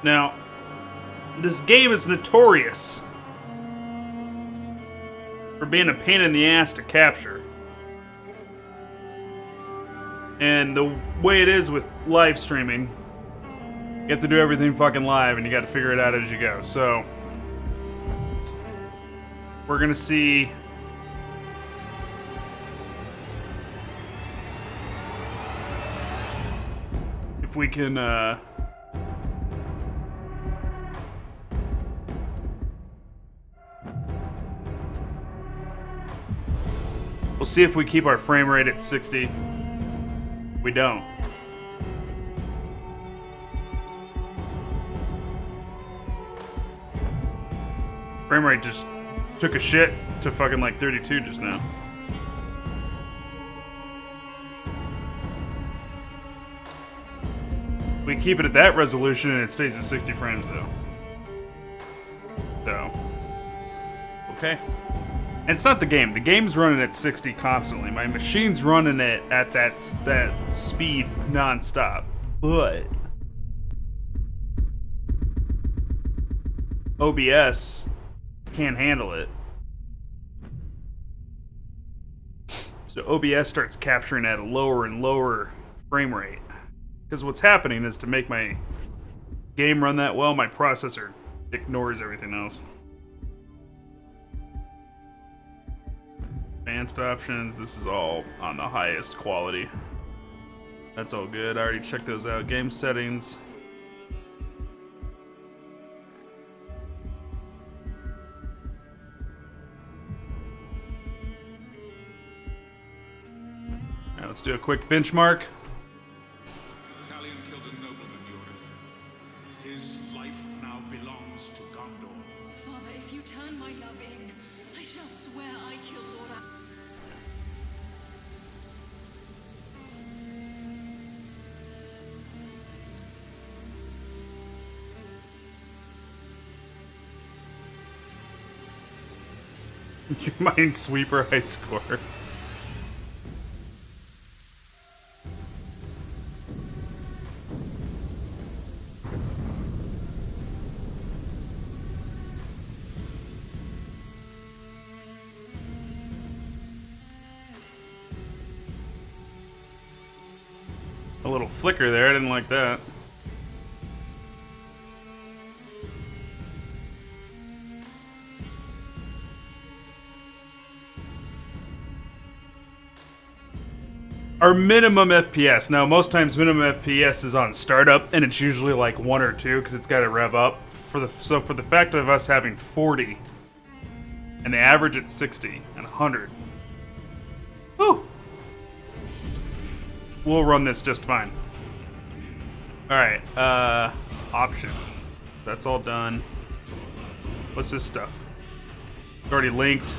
Now, this game is notorious for being a pain in the ass to capture. And the way it is with live streaming, you have to do everything fucking live and you gotta figure it out as you go. So, we're gonna see if we can, we'll see if we keep our frame rate at 60. We don't. Frame rate just took a shit to fucking like 32 just now. We keep it at that resolution and it stays at 60 frames though. So, okay. And it's not the game. The game's running at 60 constantly. My machine's running it at that speed non-stop. But OBS can't handle it. So OBS starts capturing at a lower and lower frame rate. Because what's happening is to make my game run that well, my processor ignores everything else. Advanced options, this is all on the highest quality. That's all good, I already checked those out. Game settings. Alright, let's do a quick benchmark. Minesweeper high score. A little flicker there, I didn't like that. Our minimum FPS. Now, most times minimum FPS is on startup, and it's usually like 1 or 2 because it's got to rev up. So for the fact of us having 40, and the average at 60 and 100, whew, we'll run this just fine. All right, option. That's all done. What's this stuff? It's already linked.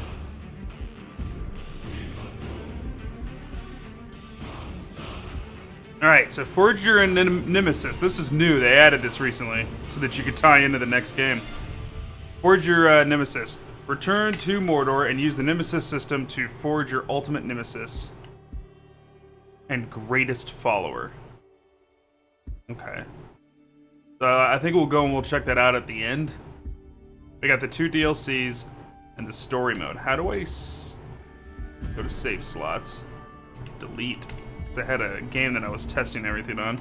Alright, so forge your nemesis. This is new. They added this recently so that you could tie into the next game. Forge your nemesis. Return to Mordor and use the nemesis system to forge your ultimate nemesis and greatest follower. Okay. So I think we'll go and we'll check that out at the end. We got the 2 DLCs and the story mode. How do I go to save slots? Delete. I had a game that I was testing everything on.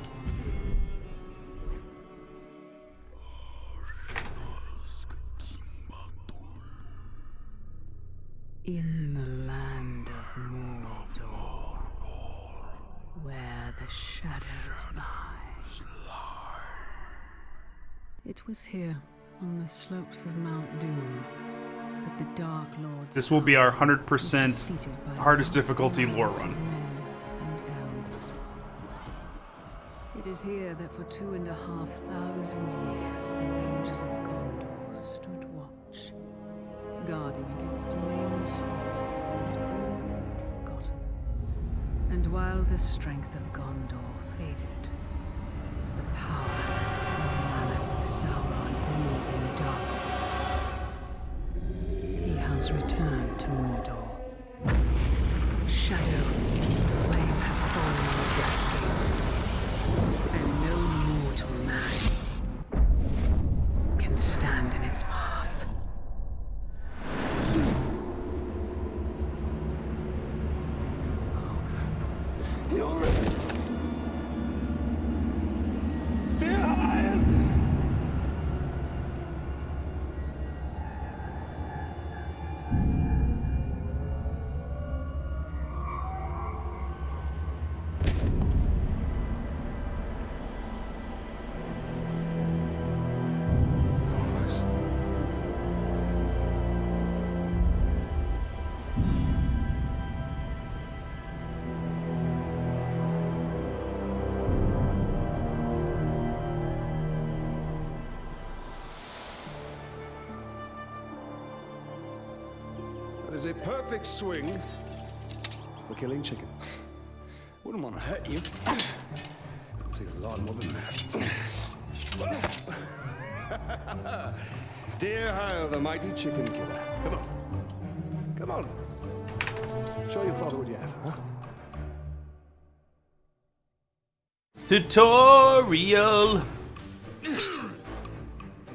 In the land of Mordor, where the shadows lie. It was here, on the slopes of Mount Doom, that the Dark Lords. This will be our 100% hardest difficulty lore run. It is here that for 2,500 years the Rangers of Gondor stood watch, guarding against a nameless threat they had all but forgotten. And while the strength of Gondor faded, the power of the malice of Sauron grew in darkness. He has returned to Mordor. Shadow and flame have fallen on the Black Gate. And no mortal man its path. You're... Dear Iron! That is a perfect swing for killing chicken. Wouldn't want to hurt you. It'll take a lot more than that. Dear Hyle, the mighty chicken killer. Come on. Come on. Show your father what you have, huh? Tutorial.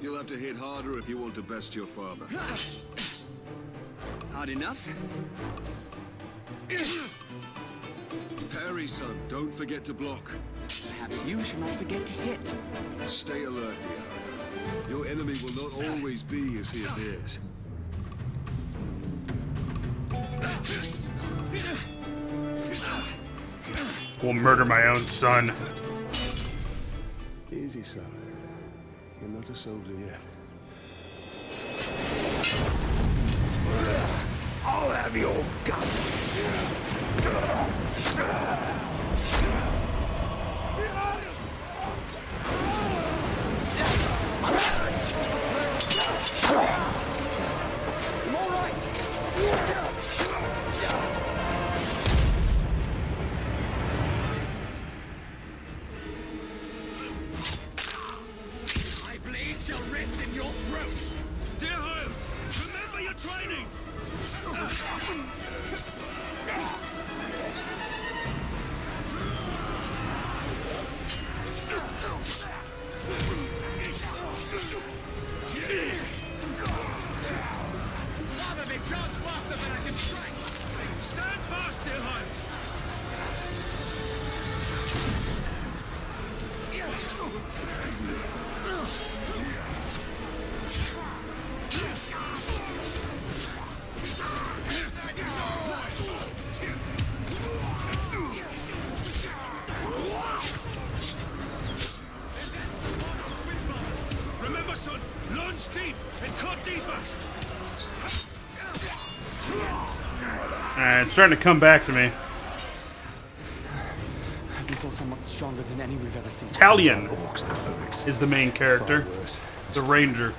You'll have to hit harder if you want to best your father. Hard enough? Parry, son. Don't forget to block. Perhaps you should not forget to hit. Stay alert, dear. Your enemy will not always be as he appears. Will murder my own son. Easy, son. You're not a soldier yet. I'll have your gun. I'm all right. My blade shall rest in your throat. Dear Hyle, remember your training! Probably just faster than I can strike. Stand fast, dear Hyle! Remember, son, launch deep and cut deeper. Alright, it's starting to come back to me. These orcs are much stronger than any we've ever seen. Italian Orcs, the lyrics. is the main character. Far worse. The ranger.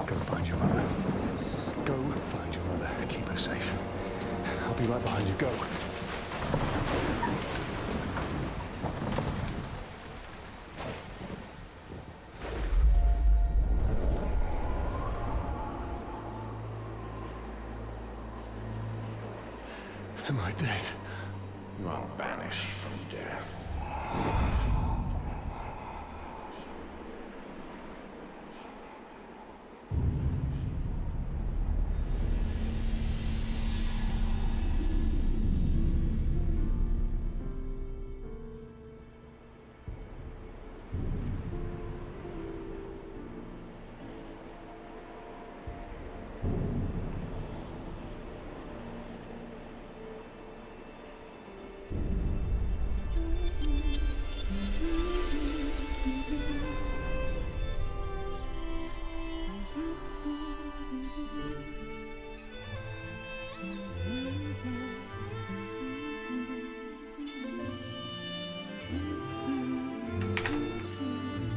Go find your mother. Go find your mother. Keep her safe. I'll be right behind you. Go. Am I dead? You are banished from death.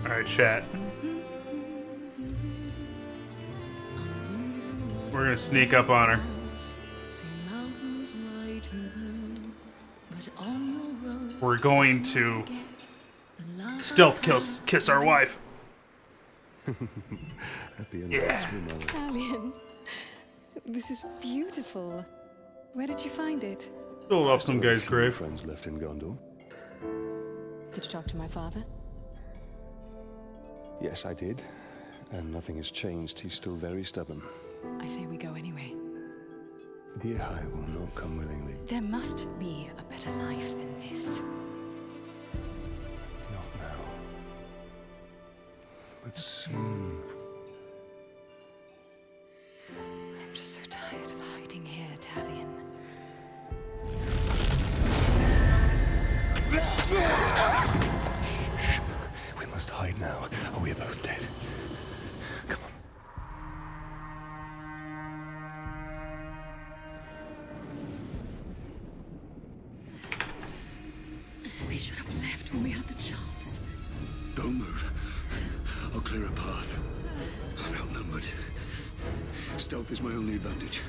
Alright, chat. We're gonna sneak up on her. We're going to stealth kiss our wife. At the end Yeah. of the swim, Alien, this is beautiful. Where did you find it? Still off some guy's grave. friends left in Gondor. Did you talk to my father? Yes, I did. And nothing has changed. He's still very stubborn. I say we go anyway. The Eye will not come willingly. There must be a better life than this. Not now. But soon. I'm just so tired of hiding here, Talion. We must hide now, or we are both dead. Come on. We should have left when we had the chance. Don't move. I'll clear a path. I'm outnumbered. Stealth is my only advantage.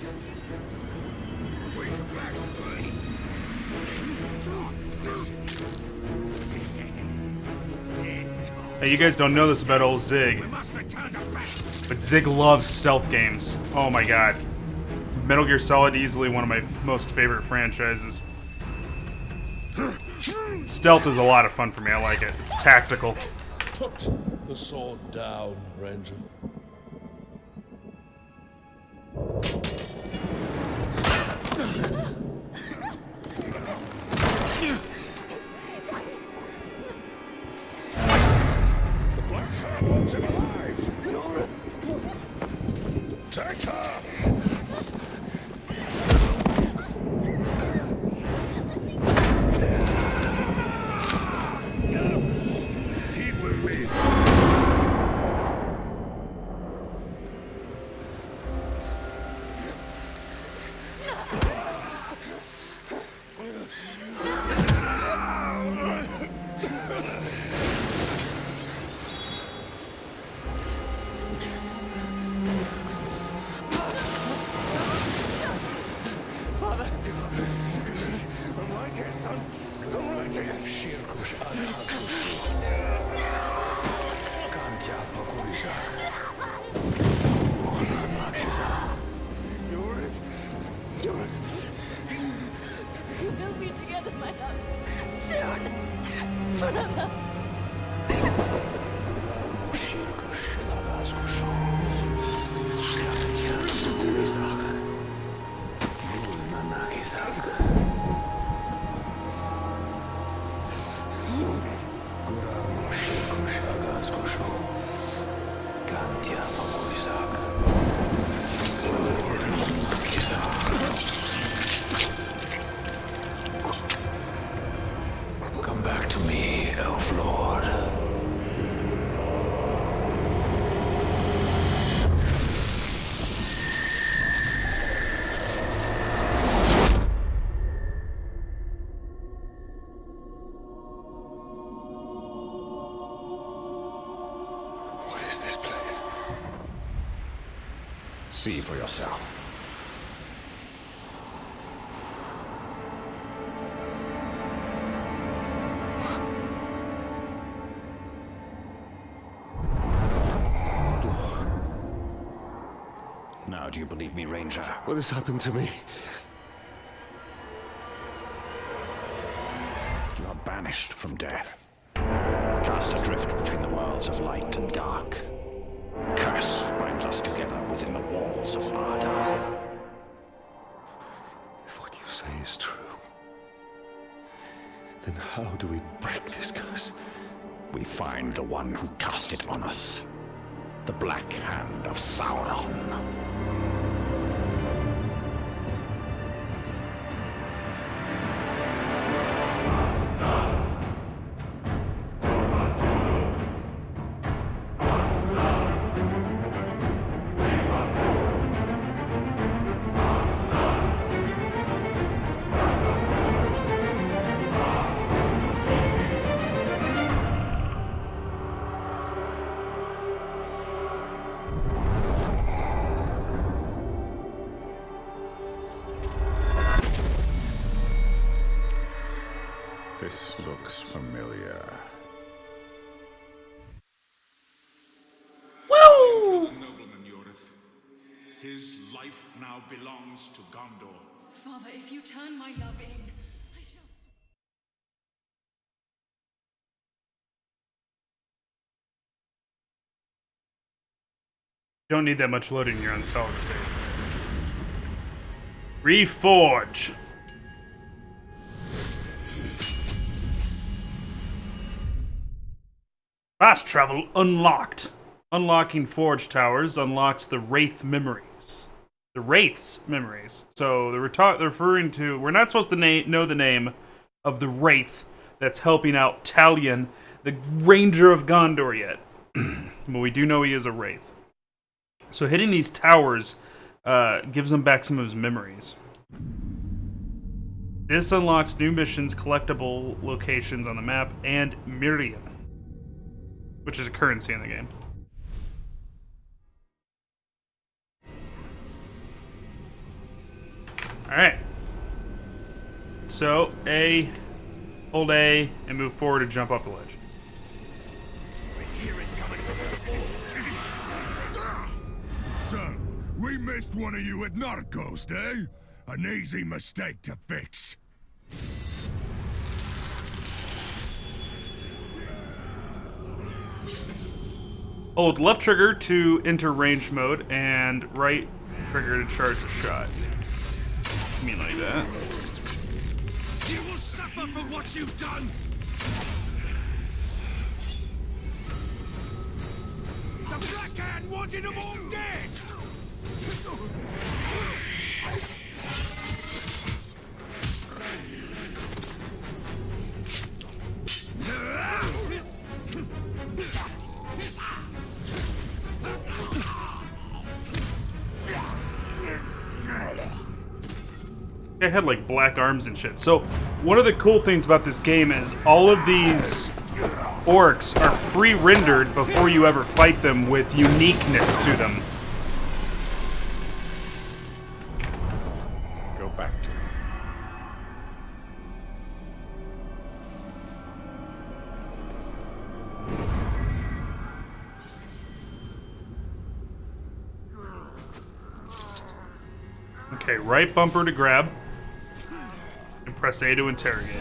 Hey, you guys don't know this about old Zig, but Zig loves stealth games. Oh my god. Metal Gear Solid, easily one of my most favorite franchises. Stealth is a lot of fun for me, I like it. It's tactical. Put the sword down, Ranger. The Black Hand wants him alive. Take her! He will live. I'm right here, son. I'm right here. Shirkush Kantya Pakurisha. We'll be together, my love. Soon. Forever. Come back to me, Elf Lord. What is this place? See for yourself. Now, do you believe me, Ranger? What has happened to me? You are banished from death. Cast adrift between the worlds of light and dark. Curse binds us together within the walls of Arda. If what you say is true, then how do we break this curse? We find the one who cast it on us. The Black Hand of Sauron. This looks familiar. Woo! Nobleman Yorith. His life now belongs to Gondor. Father, if you turn my love in, Don't need that much loading, you're on solid state. Reforge. Fast travel unlocked. Unlocking Forge Towers unlocks the Wraith memories. The Wraith's memories. So they're referring to... We're not supposed to know the name of the Wraith that's helping out Talion, the Ranger of Gondor, yet. But we do know he is a Wraith. So hitting these towers gives him back some of his memories. This unlocks new missions, collectible locations on the map, and Miriam, which is a currency in the game. Alright. So, hold A, and move forward to jump up the ledge. So, we missed one of you at Narcos, eh? An easy mistake to fix. Hold left trigger to enter range mode, and right trigger to charge a shot. I mean like that. You will suffer for what you've done! The Black Hand wanted them all dead! They had like black arms and shit. So one of the cool things about this game is all of these orcs are pre-rendered before you ever fight them with uniqueness to them. Go back to him. Okay, right bumper to grab. And press A to interrogate.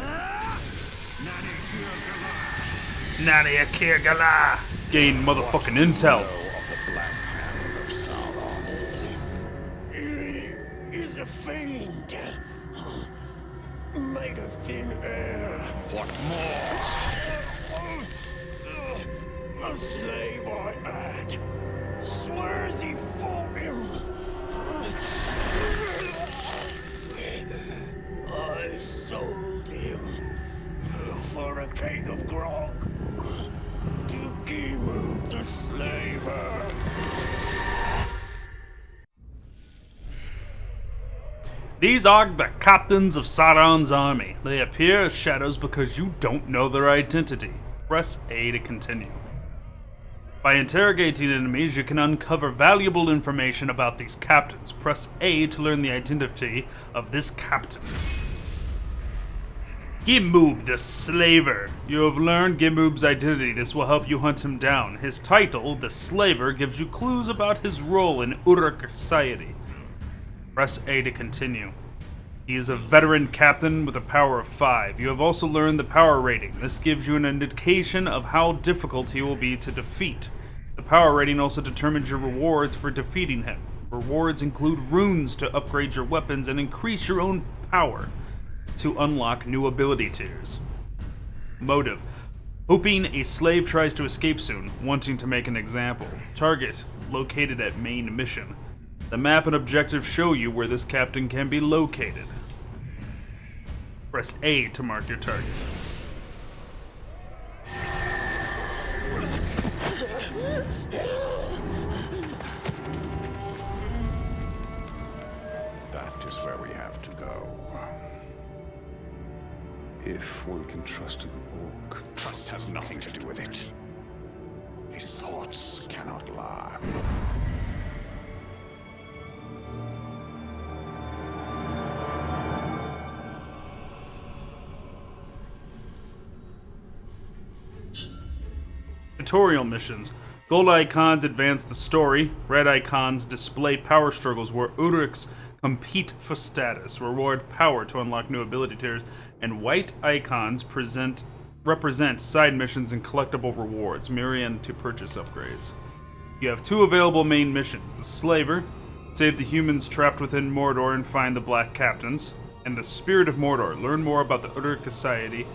Nani Akir Gala! Gain motherfucking intel. He is a fiend. Made of thin air. What more? A slave I had. Swears he fought him. I sold him for a keg of grog to Gimu the slaver. These are the captains of Sauron's army. They appear as shadows because you don't know their identity. Press A to continue. By interrogating enemies, you can uncover valuable information about these captains. Press A to learn the identity of this captain. Gimoob the Slaver. You have learned Gimoob's identity. This will help you hunt him down. His title, the Slaver, gives you clues about his role in Uruk society. Press A to continue. He is a veteran captain with a power of 5. You have also learned the power rating. This gives you an indication of how difficult he will be to defeat. The power rating also determines your rewards for defeating him. Rewards include runes to upgrade your weapons and increase your own power to unlock new ability tiers. Motive. Hoping a slave tries to escape soon, wanting to make an example. Target. Located at main mission. The map and objective show you where this captain can be located. Press A to mark your target. That is where we have to go. If one can trust an orc. Trust has nothing to do with it. His thoughts cannot lie. Tutorial missions. Gold icons advance the story. Red icons display power struggles where Uruks compete for status, reward power to unlock new ability tiers, and white icons represent side missions and collectible rewards. Miriam to purchase upgrades. You have 2 available main missions. The Slaver, save the humans trapped within Mordor and find the Black Captains. And the Spirit of Mordor, learn more about the Uruk Society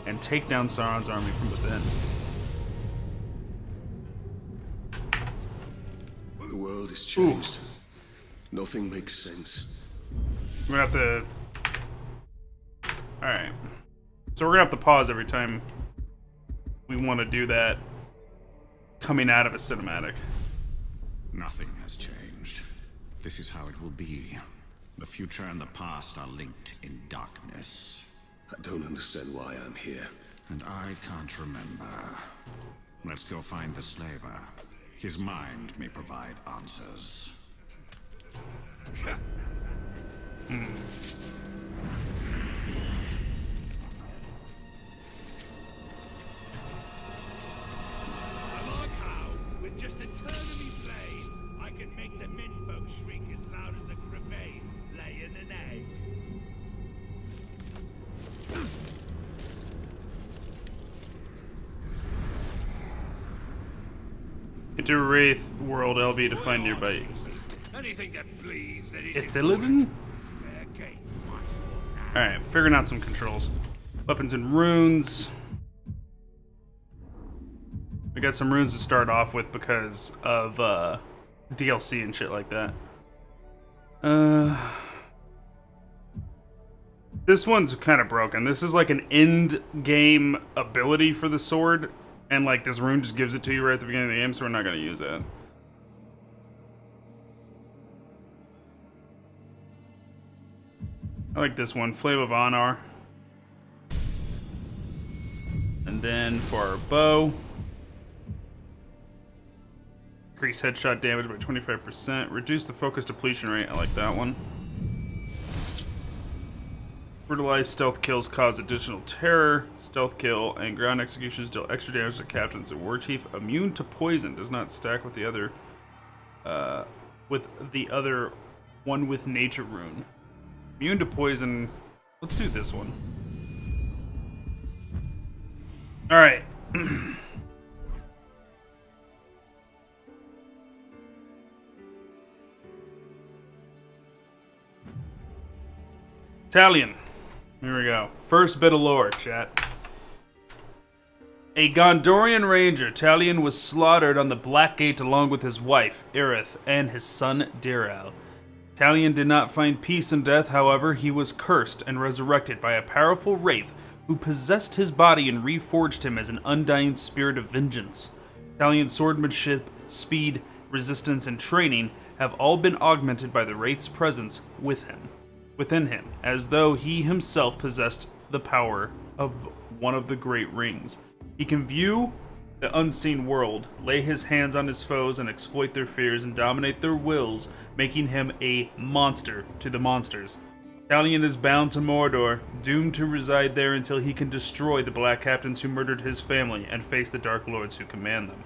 and take down Sauron's army from within. The world has changed. Nothing makes sense. We're gonna have to... Alright. So we're gonna have to pause every time we want to do that coming out of a cinematic. Nothing has changed. This is how it will be. The future and the past are linked in darkness. I don't understand why I'm here. And I can't remember. Let's go find the slaver. His mind may provide answers. I like how, with just a turn of me blade, I can make the menfolk shriek as loud as the crevane laying an egg. Enter Wraith World LB to find nearby. Anything that bleeds that is Ithilien? Alright, figuring out some controls. Weapons and runes. We got some runes to start off with because of DLC and shit like that. This one's kind of broken. This is like an end game ability for the sword, and like this rune just gives it to you right at the beginning of the game, so we're not gonna use that. I like this one, Flame of Honor. And then for our bow, increase headshot damage by 25%. Reduce the focus depletion rate. I like that one. Brutalized stealth kills cause additional terror. Stealth kill and ground executions deal extra damage to captains and war chief. Immune to poison. Does not stack with the other one with nature rune. Immune to poison. Let's do this one. Alright. Talion. Here we go. First bit of lore, chat. A Gondorian ranger, Talion was slaughtered on the Black Gate along with his wife, Irith, and his son, Diral. Talion did not find peace in death, however, he was cursed and resurrected by a powerful wraith who possessed his body and reforged him as an undying spirit of vengeance. Talion's swordmanship, speed, resistance, and training have all been augmented by the wraith's presence within him, as though he himself possessed the power of one of the great rings. He can view the unseen world, lay his hands on his foes and exploit their fears and dominate their wills, making him a monster to the monsters. Talion is bound to Mordor, doomed to reside there until he can destroy the Black Captains who murdered his family and face the Dark Lords who command them.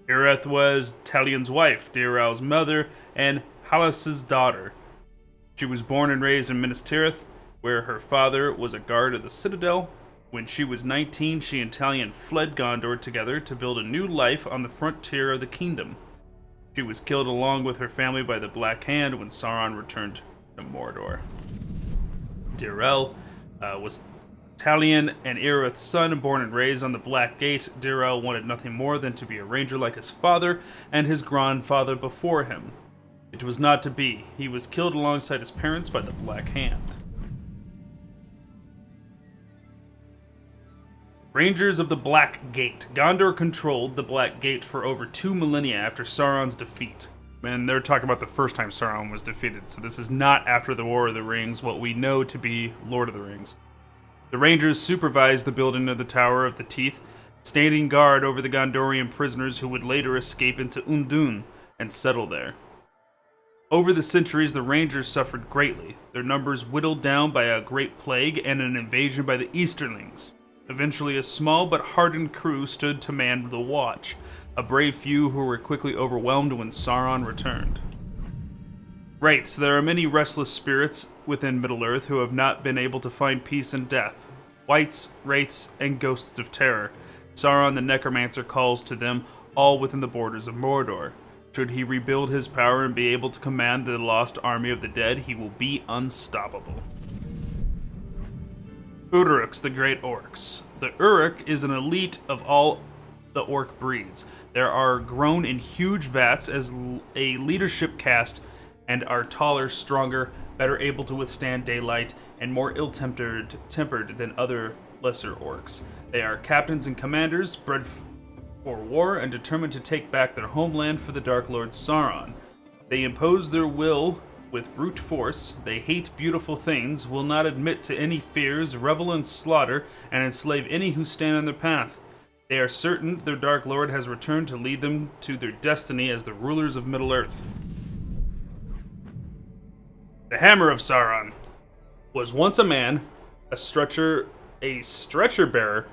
Irith was Talion's wife, Diral's mother, and Halas's daughter. She was born and raised in Minas Tirith, where her father was a guard of the Citadel. When she was 19, she and Talion fled Gondor together to build a new life on the frontier of the kingdom. She was killed along with her family by the Black Hand when Sauron returned to Mordor. Diral was Talion and Irith's son, born and raised on the Black Gate. Diral wanted nothing more than to be a ranger like his father and his grandfather before him. It was not to be. He was killed alongside his parents by the Black Hand. Rangers of the Black Gate. Gondor controlled the Black Gate for over 2 millennia after Sauron's defeat. And they're talking about the first time Sauron was defeated, so this is not after the War of the Rings, what we know to be Lord of the Rings. The Rangers supervised the building of the Tower of the Teeth, standing guard over the Gondorian prisoners who would later escape into Undun and settle there. Over the centuries, the Rangers suffered greatly, their numbers whittled down by a great plague and an invasion by the Easterlings. Eventually, a small but hardened crew stood to man the watch, a brave few who were quickly overwhelmed when Sauron returned. Wraiths. There are many restless spirits within Middle-earth who have not been able to find peace in death. Wights, wraiths, and ghosts of terror. Sauron the Necromancer calls to them all within the borders of Mordor. Should he rebuild his power and be able to command the lost army of the dead, he will be unstoppable. Uruks, the Great Orcs. The Uruk is an elite of all the orc breeds. They are grown in huge vats as a leadership caste and are taller, stronger, better able to withstand daylight, and more ill-tempered than other lesser orcs. They are captains and commanders, bred for war and determined to take back their homeland for the Dark Lord Sauron. They impose their will with brute force. They hate beautiful things, will not admit to any fears, revel in slaughter, and enslave any who stand on their path. They are certain their Dark Lord has returned to lead them to their destiny as the rulers of Middle-earth. The Hammer of Sauron was once a man, a stretcher bearer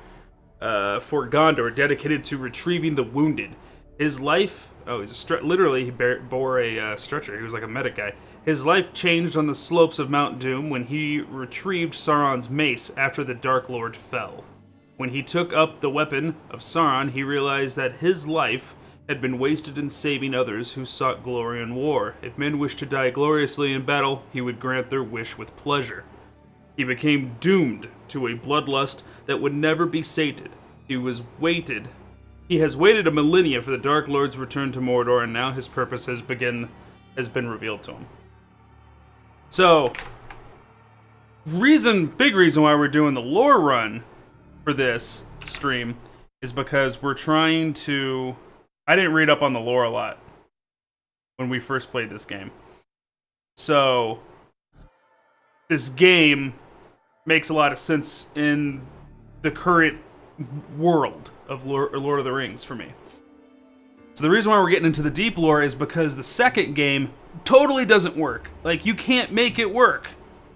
for Gondor, dedicated to retrieving the wounded. His life, literally he bore a stretcher. He was like a medic guy. His life changed on the slopes of Mount Doom when he retrieved Sauron's mace after the Dark Lord fell. When he took up the weapon of Sauron, he realized that his life had been wasted in saving others who sought glory in war. If men wished to die gloriously in battle, he would grant their wish with pleasure. He became doomed to a bloodlust that would never be sated. He has waited a millennia for the Dark Lord's return to Mordor, and now his purpose has been revealed to him. So, big reason why we're doing the lore run for this stream is because we're trying to... I didn't read up on the lore a lot when we first played this game. So, this game makes a lot of sense in the current world of Lord of the Rings for me. So the reason why we're getting into the deep lore is because the second game totally doesn't work. Like, you can't make it work.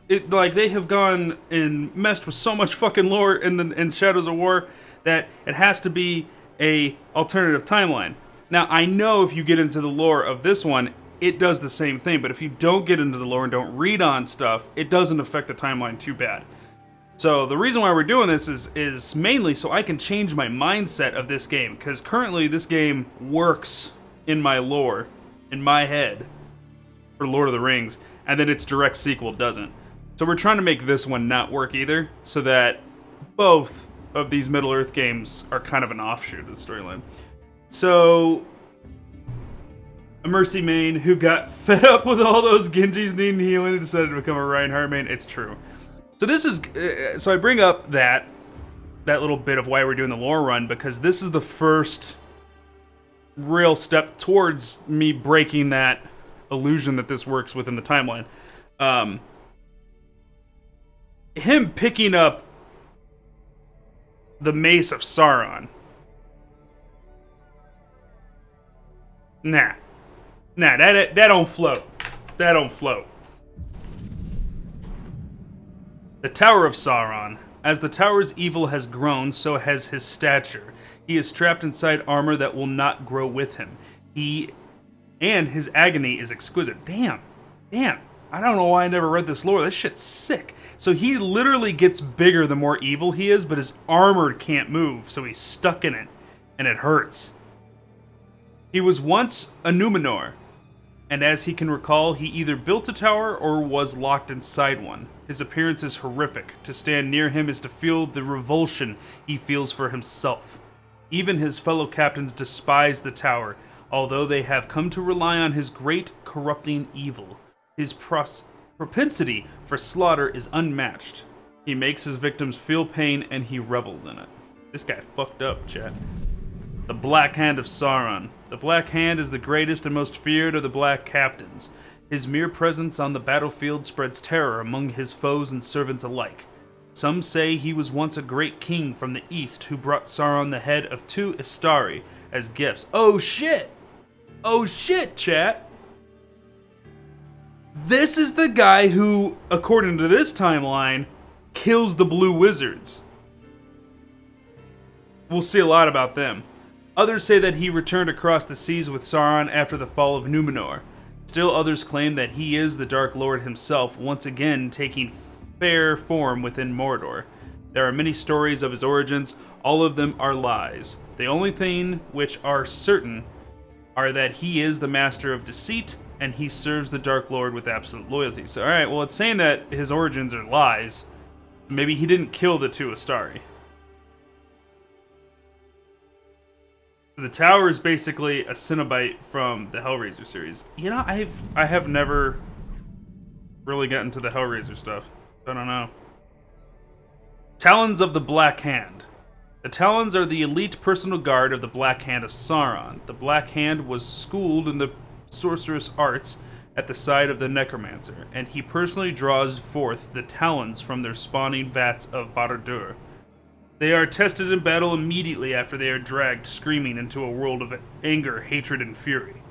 They have gone and messed with so much fucking lore in Shadows of War that it has to be a alternative timeline. Now, I know if you get into the lore of this one, it does the same thing, but if you don't get into the lore and don't read on stuff, it doesn't affect the timeline too bad. So the reason why we're doing this is mainly so I can change my mindset of this game, because currently this game works in my lore, in my head, for Lord of the Rings, and then its direct sequel doesn't. So we're trying to make this one not work either, so that both of these Middle-earth games are kind of an offshoot of the storyline. So, a Mercy main who got fed up with all those Genjis needing healing and decided to become a Reinhardt main. It's true. So this is, so I bring up that little bit of why we're doing the lore run, because this is the first real step towards me breaking that illusion that this works within the timeline. Him picking up the Mace of Sauron. Nah, that don't float. That don't float. The Tower of Sauron. As the tower's evil has grown, so has his stature. He is trapped inside armor that will not grow with him. And his agony is exquisite. Damn. I don't know why I never read this lore. This shit's sick. So he literally gets bigger the more evil he is, but his armor can't move, so he's stuck in it, and it hurts. He was once a Numenor, and as he can recall, he either built a tower or was locked inside one. His appearance is horrific. To stand near him is to feel the revulsion he feels for himself. Even his fellow captains despise the tower, although they have come to rely on his great corrupting evil. His propensity for slaughter is unmatched. He makes his victims feel pain and he revels in it. This guy fucked up, chat. The Black Hand of Sauron. The Black Hand is the greatest and most feared of the Black Captains. His mere presence on the battlefield spreads terror among his foes and servants alike. Some say he was once a great king from the east who brought Sauron the head of 2 Istari as gifts. Oh shit! Oh shit, chat! This is the guy who, according to this timeline, kills the Blue Wizards. We'll see a lot about them. Others say that he returned across the seas with Sauron after the fall of Numenor. Still others claim that he is the Dark Lord himself, once again taking fair form within Mordor. There are many stories of his origins. All of them are lies. The only thing which are certain are that he is the master of deceit, and he serves the Dark Lord with absolute loyalty. So, alright, well, it's saying that his origins are lies. Maybe he didn't kill the two Astari. The tower is basically a Cenobite from the Hellraiser series. You know, I have never really gotten to the Hellraiser stuff. I don't know. Talons of the Black Hand. The Talons are the elite personal guard of the Black Hand of Sauron. The Black Hand was schooled in the sorcerous arts at the side of the Necromancer, and he personally draws forth the Talons from their spawning vats of Barad-dûr. They are tested in battle immediately after they are dragged screaming into a world of anger, hatred, and fury.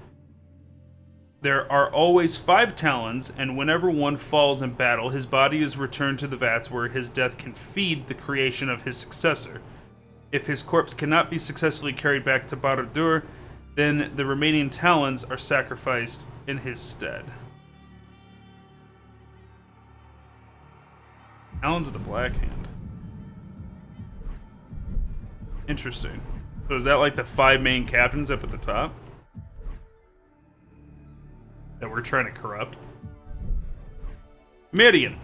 There are always 5 Talons, and whenever one falls in battle, his body is returned to the vats where his death can feed the creation of his successor. If his corpse cannot be successfully carried back to Barad-dûr, then the remaining Talons are sacrificed in his stead. Talons of the Black Hand. Interesting. So is that like the 5 main captains up at the top? That we're trying to corrupt? Mirian.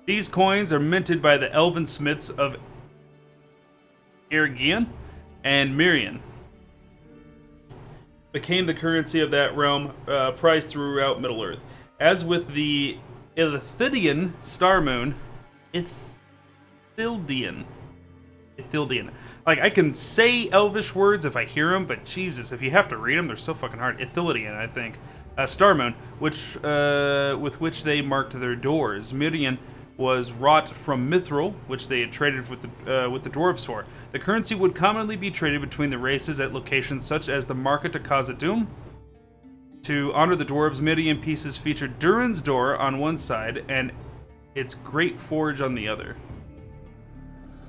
These coins are minted by the elven smiths of Ergion and Mirian. Became the currency of that realm, prized throughout Middle-earth. As with the Ithildian star moon, Ithildian. Like, I can say Elvish words if I hear them, but Jesus, if you have to read them, they're so fucking hard. Ithildian, I think. Star moon, which with which they marked their doors. Mirian was wrought from mithril, which they had traded with the dwarves for. The currency would commonly be traded between the races at locations such as the Market of Khazad-dûm. To honor the dwarves, Mirian pieces featured Durin's door on one side and its great forge on the other.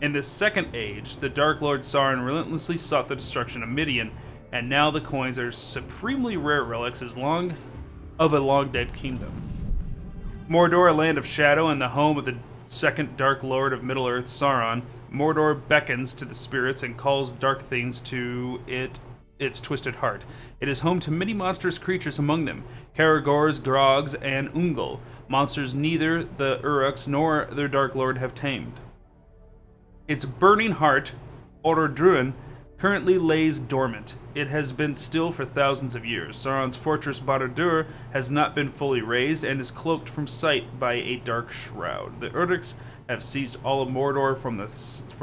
In the Second Age, the Dark Lord Sauron relentlessly sought the destruction of Midian, and now the coins are supremely rare relics of a long-dead kingdom. Mordor, a land of shadow and the home of the second Dark Lord of Middle-earth, Sauron, Mordor beckons to the spirits and calls dark things to its twisted heart. It is home to many monstrous creatures, among them Caragors, Grogs, and Ungol, monsters neither the Uruks nor their Dark Lord have tamed. Its burning heart, Orodruin, currently lays dormant. It has been still for thousands of years. Sauron's fortress Barad-dûr has not been fully razed and is cloaked from sight by a dark shroud. The Uruks have seized all of Mordor from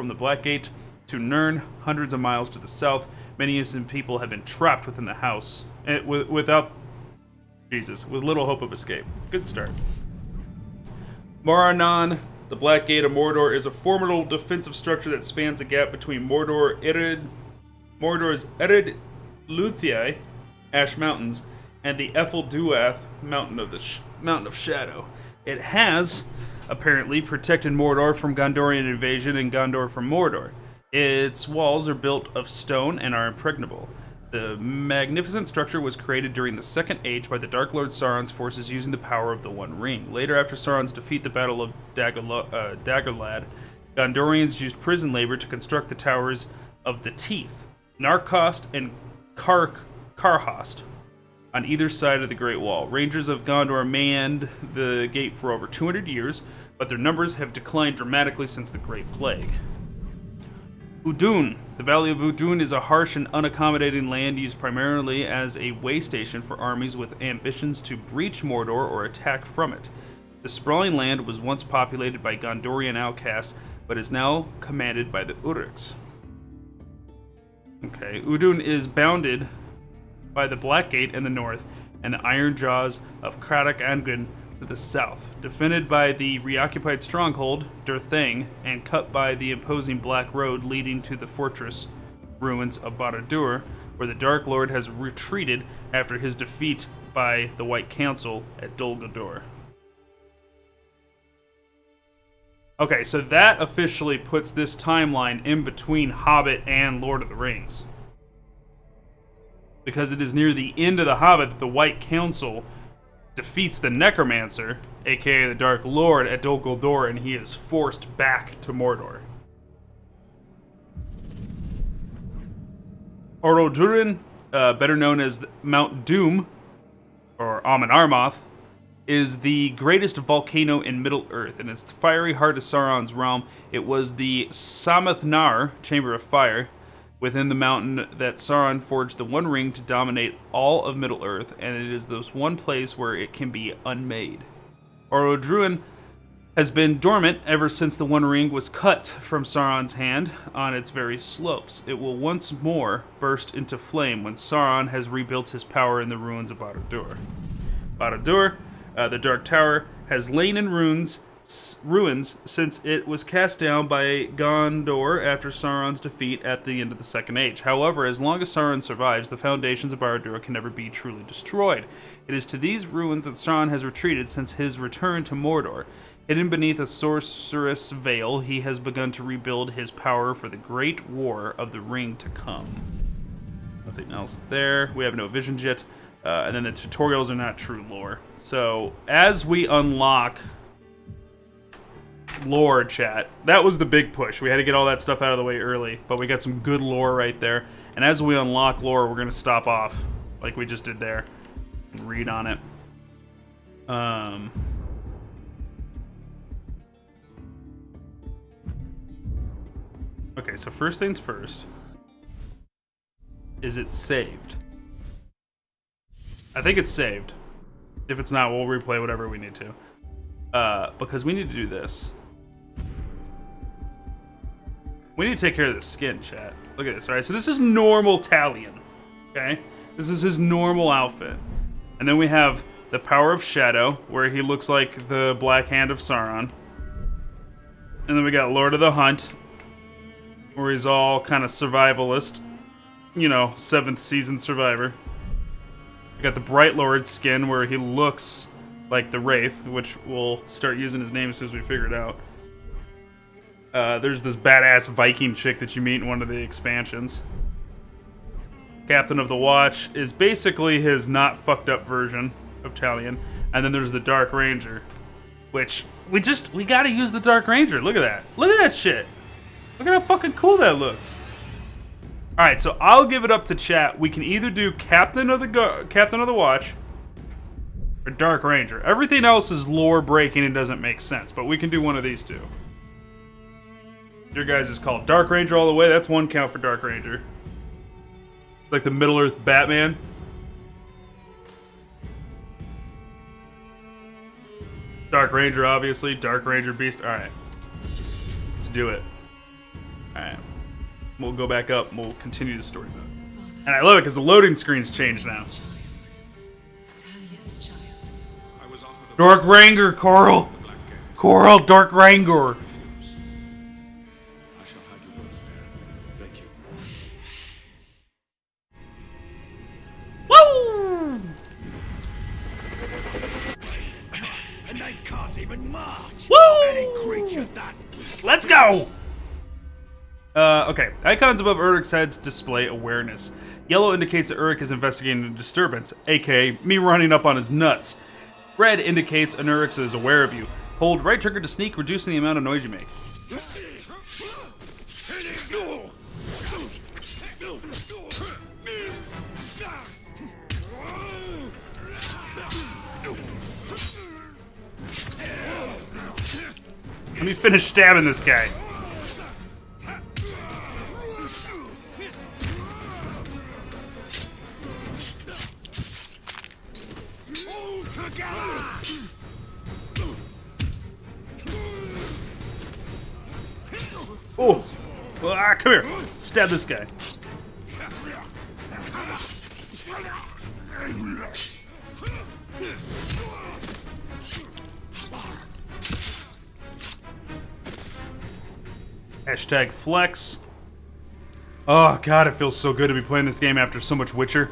the Black Gate to Nirn, hundreds of miles to the south. Many innocent people have been trapped within the house, with little hope of escape. Good start. Morannon, the Black Gate of Mordor, is a formidable defensive structure that spans the gap between Mordor's Ered Luthien, Ash Mountains, and the Ephel-Duath, Mountain of Shadow. It has, apparently, protected Mordor from Gondorian invasion and Gondor from Mordor. Its walls are built of stone and are impregnable. The magnificent structure was created during the Second Age by the Dark Lord Sauron's forces using the power of the One Ring. Later, after Sauron's defeat, the Battle of Dagorlad, Gondorians used prison labor to construct the Towers of the Teeth, Narcost and Karhost, on either side of the Great Wall. Rangers of Gondor manned the gate for over 200 years, but their numbers have declined dramatically since the Great Plague. Udun. The Valley of Udun is a harsh and unaccommodating land used primarily as a way station for armies with ambitions to breach Mordor or attack from it. The sprawling land was once populated by Gondorian outcasts, but is now commanded by the Uruks. Okay, Udun is bounded by the Black Gate in the north and the Iron Jaws of Craddock Angren to the south, defended by the reoccupied stronghold, Durthang, and cut by the imposing Black Road leading to the fortress ruins of Barad-dûr, where the Dark Lord has retreated after his defeat by the White Council at Dol Guldur. Okay, so that officially puts this timeline in between Hobbit and Lord of the Rings. Because it is near the end of the Hobbit that the White Council defeats the Necromancer, aka the Dark Lord, at Dol Guldur, and he is forced back to Mordor. Orodurin, better known as Mount Doom, or Amun Armoth, is the greatest volcano in Middle-earth, and it's the fiery heart of Sauron's realm. It was the Samathnar, Chamber of Fire, within the mountain that Sauron forged the One Ring to dominate all of Middle-earth, and it is this one place where it can be unmade. Orodruin has been dormant ever since the One Ring was cut from Sauron's hand on its very slopes. It will once more burst into flame when Sauron has rebuilt his power in the ruins of Barad-dûr. Barad-dûr, the Dark Tower, has lain in ruins since it was cast down by Gondor after Sauron's defeat at the end of the Second Age. However, as long as Sauron survives, the foundations of Barad-dûr can never be truly destroyed. It is to these ruins that Sauron has retreated since his return to Mordor. Hidden beneath a sorcerous veil, he has begun to rebuild his power for the Great War of the Ring to come. Nothing else there. We have no visions yet. And then the tutorials are not true lore. So, as we unlock lore, chat, that was the big push. We had to get all that stuff out of the way early, but we got some good lore right there. And as we unlock lore, we're going to stop off, like we just did there, and read on it. Okay, so first things first. Is it saved? I think it's saved. If it's not, we'll replay whatever we need to. Because we need to do this. We need to take care of the skin, chat. Look at this, alright? So this is normal Talion, okay? This is his normal outfit. And then we have the Power of Shadow, where he looks like the Black Hand of Sauron. And then we got Lord of the Hunt, where he's all kind of survivalist. You know, 7th season survivor. We got the Bright Lord skin, where he looks like the Wraith, which we'll start using his name as soon as we figure it out. There's this badass Viking chick that you meet in one of the expansions. Captain of the Watch is basically his not fucked up version of Talion. And then there's the Dark Ranger, which we gotta use the Dark Ranger. Look at that. Look at that shit. Look at how fucking cool that looks. Alright, so I'll give it up to chat. We can either do Captain of the Watch or Dark Ranger. Everything else is lore breaking and doesn't make sense, but we can do one of these two. Your guys is called Dark Ranger all the way. That's one count for Dark Ranger. Like the Middle-earth Batman. Dark Ranger, obviously. Dark Ranger Beast. Alright. Let's do it. Alright. We'll go back up and we'll continue the story mode. And I love it because the loading screen's changed now. Dark Ranger, Coral! Coral, Dark Ranger! Woo! And they can't even march! Woo! Any creature that... Let's go! Okay. Icons above Uruk's head display awareness. Yellow indicates that Uruk is investigating a disturbance, aka me running up on his nuts. Red indicates an Uruk is aware of you. Hold right trigger to sneak, reducing the amount of noise you make. Let me finish stabbing this guy. Oh, come here. Stab this guy. Hashtag flex. Oh god, it feels so good to be playing this game after so much Witcher.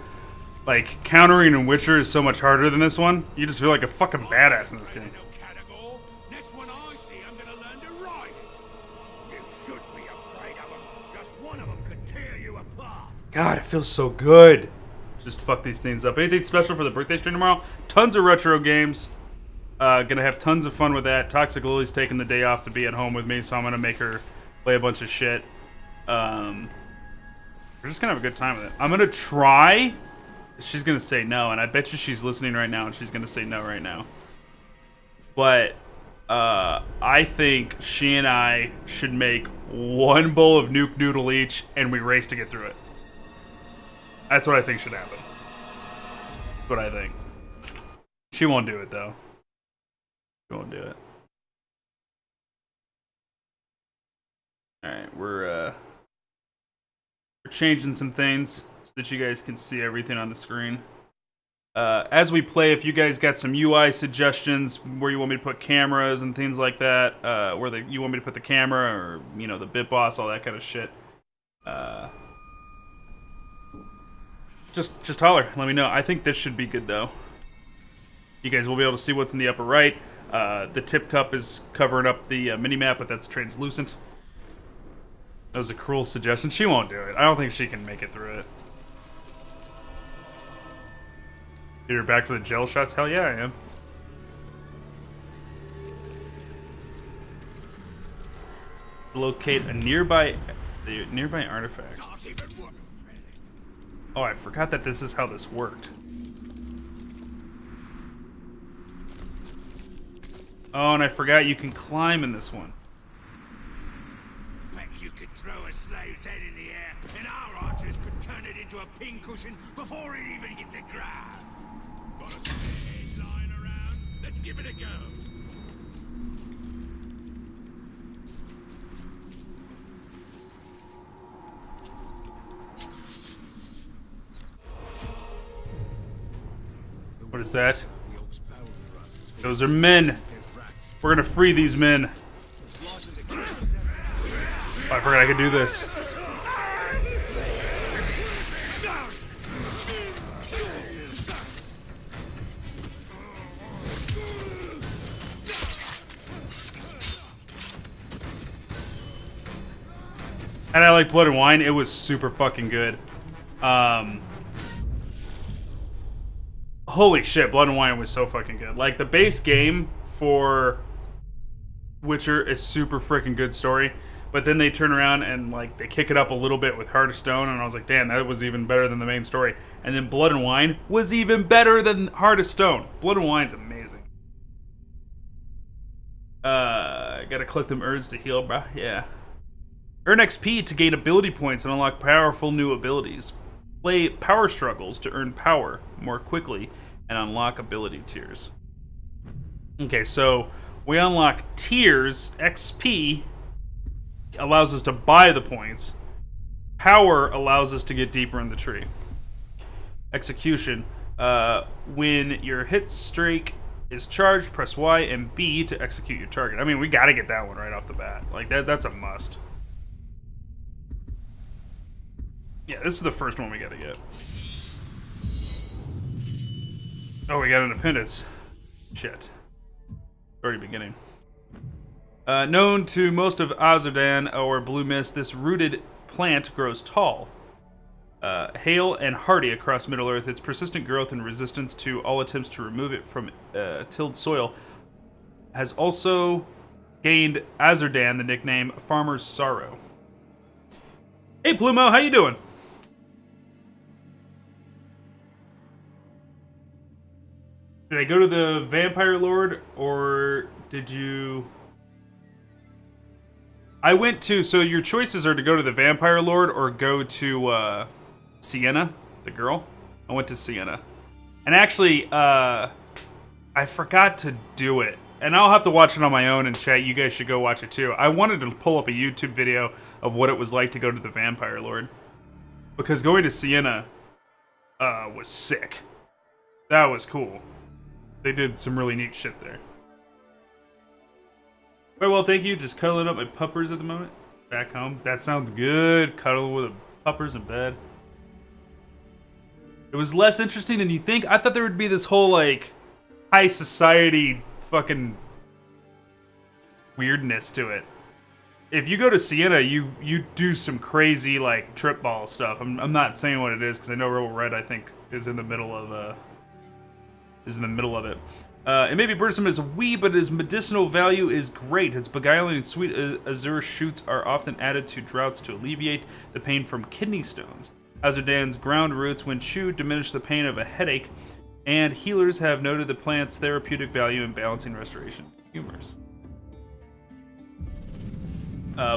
Like, countering in Witcher is so much harder than this one. You just feel like a fucking badass in this game. Next one I see, I'm gonna learn to ride it. You should be afraid of them. Just one of them could tear you apart. God, it feels so good. Just fuck these things up. Anything special for the birthday stream tomorrow? Tons of retro games. Gonna have tons of fun with that. Toxic Lily's taking the day off to be at home with me, so I'm gonna make her play a bunch of shit. We're just gonna have a good time with it. I'm gonna try. She's gonna say no, and I bet you she's listening right now, and she's gonna say no right now. But I think she and I should make one bowl of nuke noodle each, and we race to get through it. That's what I think should happen. That's what I think. She won't do it though. She won't do it. All right, we're changing some things so that you guys can see everything on the screen. As we play, if you guys got some UI suggestions where you want me to put cameras and things like that, you want me to put the camera or, you know, the bit boss, all that kind of shit, just holler. Let me know. I think this should be good, though. You guys will be able to see what's in the upper right. The tip cup is covering up the mini-map, but that's translucent. That was a cruel suggestion. She won't do it. I don't think she can make it through it. You're back for the gel shots? Hell yeah, I am. Locate a nearby artifact. Oh, I forgot that this is how this worked. Oh, and I forgot you can climb in this one. Bet you could throw a slave's head in the air, and our archers could turn it into a pincushion before it even hit the ground. Got a spare head lying around? Let's give it a go. What is that? Those are men. We're gonna free these men. Oh, I forgot I could do this. And I like Blood and Wine. It was super fucking good. Holy shit, Blood and Wine was so fucking good. Like, the base game for Witcher is super freaking good story, but then they turn around and, like, they kick it up a little bit with Heart of Stone, and I was like, damn, that was even better than the main story. And then Blood and Wine was even better than Heart of Stone. Blood and Wine's amazing. Gotta collect them herbs to heal, bruh. Yeah. Earn XP to gain ability points and unlock powerful new abilities. Play power struggles to earn power more quickly and unlock ability tiers. Okay, so we unlock tiers. XP allows us to buy the points. Power allows us to get deeper in the tree. Execution. When your hit streak is charged, press Y and B to execute your target. I mean, we gotta get that one right off the bat. Like, that's a must. Yeah, this is the first one we gotta get. Oh, we got an appendix. Shit. Already beginning. Known to most of Azardan or Blue Mist, this rooted plant grows tall. Hale and hardy across Middle-earth, its persistent growth and resistance to all attempts to remove it from tilled soil has also gained Azardan the nickname Farmer's Sorrow. Hey, Plumo, how you doing? Did I go to the Vampire Lord, or did you... I went to... So your choices are to go to the Vampire Lord or go to Sienna, the girl. I went to Sienna. And actually, I forgot to do it. And I'll have to watch it on my own in chat. You guys should go watch it too. I wanted to pull up a YouTube video of what it was like to go to the Vampire Lord. Because going to Sienna was sick. That was cool. They did some really neat shit there. Very well, thank you. Just cuddling up my puppers at the moment. Back home. That sounds good. Cuddling with the puppers in bed. It was less interesting than you think. I thought there would be this whole, like, high society fucking weirdness to it. If you go to Sienna, you do some crazy, like, trip ball stuff. I'm not saying what it is, because I know Rebel Red, I think, is in the middle of it. It may be burdensome as a weed, but its medicinal value is great. Its beguiling and sweet azure shoots are often added to draughts to alleviate the pain from kidney stones. Azurdan's ground roots, when chewed, diminish the pain of a headache, and healers have noted the plant's therapeutic value in balancing restoration humors.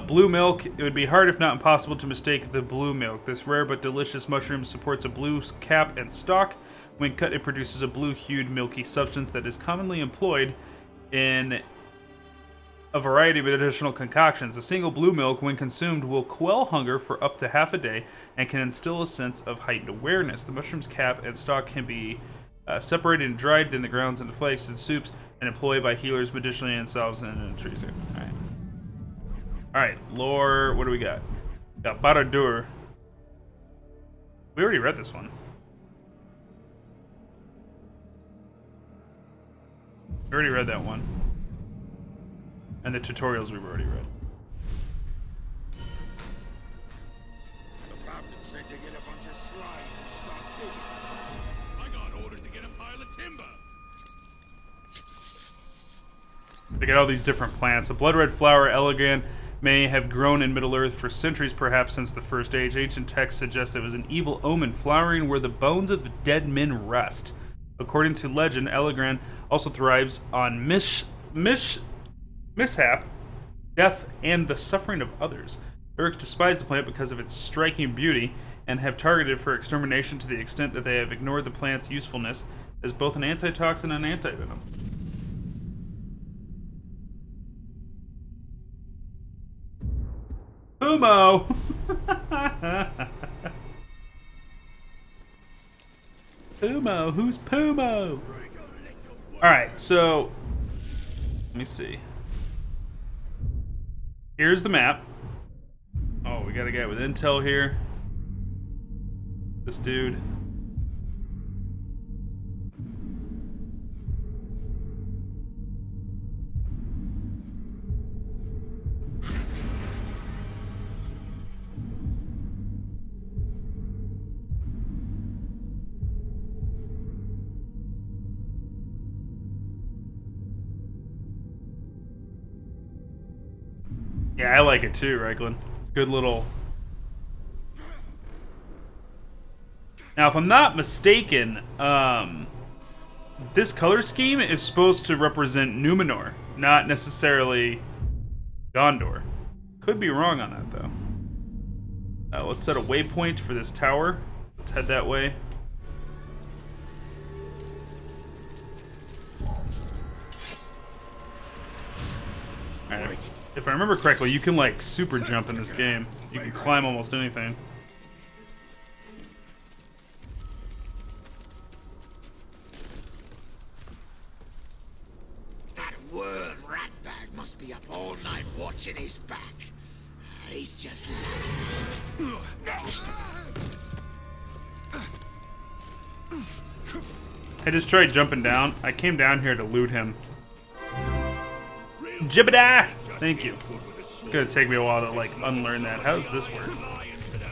Blue milk. It would be hard, if not impossible, to mistake the blue milk. This rare but delicious mushroom supports a blue cap and stalk. When cut, it produces a blue-hued, milky substance that is commonly employed in a variety of additional concoctions. A single blue milk, when consumed, will quell hunger for up to half a day and can instill a sense of heightened awareness. The mushroom's cap and stalk can be separated and dried, then the grounds into flakes and soups, and employed by healers medicinally and salves and trees. Alright, lore, what do we got? Got Baradur. We already read this one. We already read that one. And the tutorials we've already read. The captain said to get a bunch of slides and start digging. I got orders to get a pile of timber. They got all these different plants. The blood red flower, elegant, may have grown in Middle-earth for centuries, perhaps since the First Age. Ancient texts suggest it was an evil omen, flowering where the bones of dead men rest. According to legend, Elegran also thrives on mishap, death, and the suffering of others. Urks despise the plant because of its striking beauty and have targeted it for extermination to the extent that they have ignored the plant's usefulness as both an antitoxin and antivenom. Pumo! Pumo, who's Pumo? Alright, so let me see. Here's the map. Oh, we got a guy with intel here. This dude. Yeah, I like it too, Reiklin. It's a good little... Now, if I'm not mistaken, this color scheme is supposed to represent Numenor, not necessarily Gondor. Could be wrong on that, though. Let's set a waypoint for this tower. Let's head that way. Alright. If I remember correctly, you can, like, super jump in this game. You can climb almost anything. That worm ratbag must be up all night watching his back. He's just lucky. I just tried jumping down. I came down here to loot him. Jibbidah! Thank you. It's gonna take me a while to, like, unlearn that. How does this work?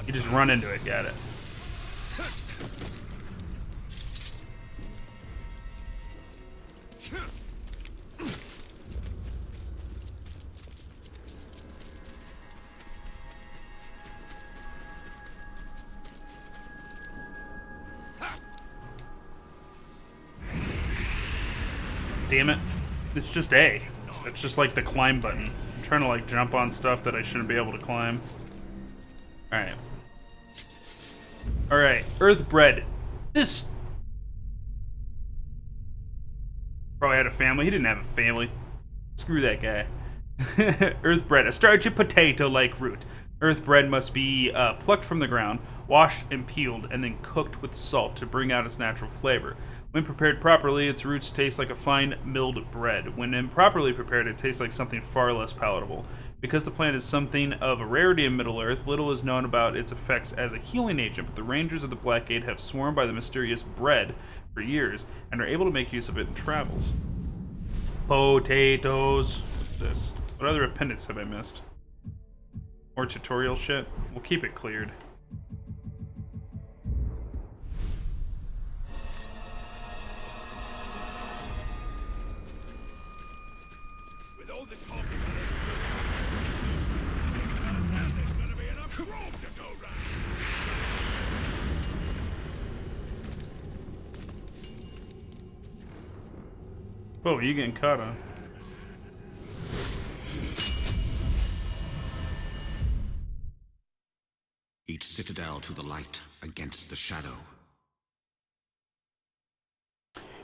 You just run into it. Got it. Damn it. It's just A. It's just like the climb button. I'm trying to, like, jump on stuff that I shouldn't be able to climb. Alright. Alright, Earthbred. This... probably had a family. He didn't have a family. Screw that guy. Earthbred, a starchy potato-like root. Earthbred must be plucked from the ground, washed and peeled, and then cooked with salt to bring out its natural flavor. When prepared properly, its roots taste like a fine milled bread. When improperly prepared, it tastes like something far less palatable. Because the plant is something of a rarity in Middle-earth, little is known about its effects as a healing agent, but the Rangers of the Blackgate have sworn by the mysterious bread for years, and are able to make use of it in travels. Potatoes. What's this? What other appendix have I missed? More tutorial shit? We'll keep it cleared. Oh, you getting caught on? Each citadel to the light against the shadow.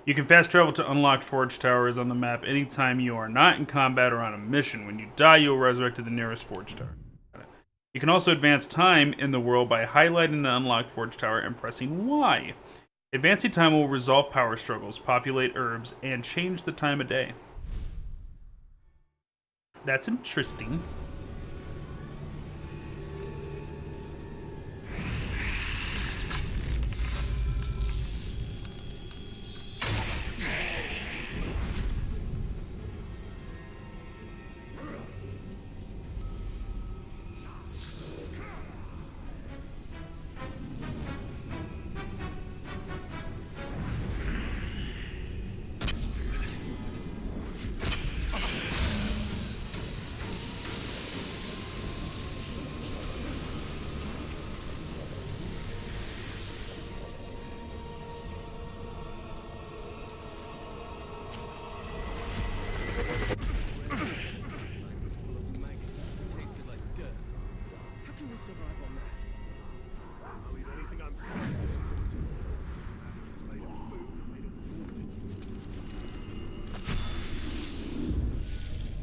You can fast travel to unlocked forge towers on the map anytime you are not in combat or on a mission. When you die, you will resurrect to the nearest forge tower. You can also advance time in the world by highlighting an unlocked forge tower and pressing Y. Advancing time will resolve power struggles, populate herbs, and change the time of day. That's interesting.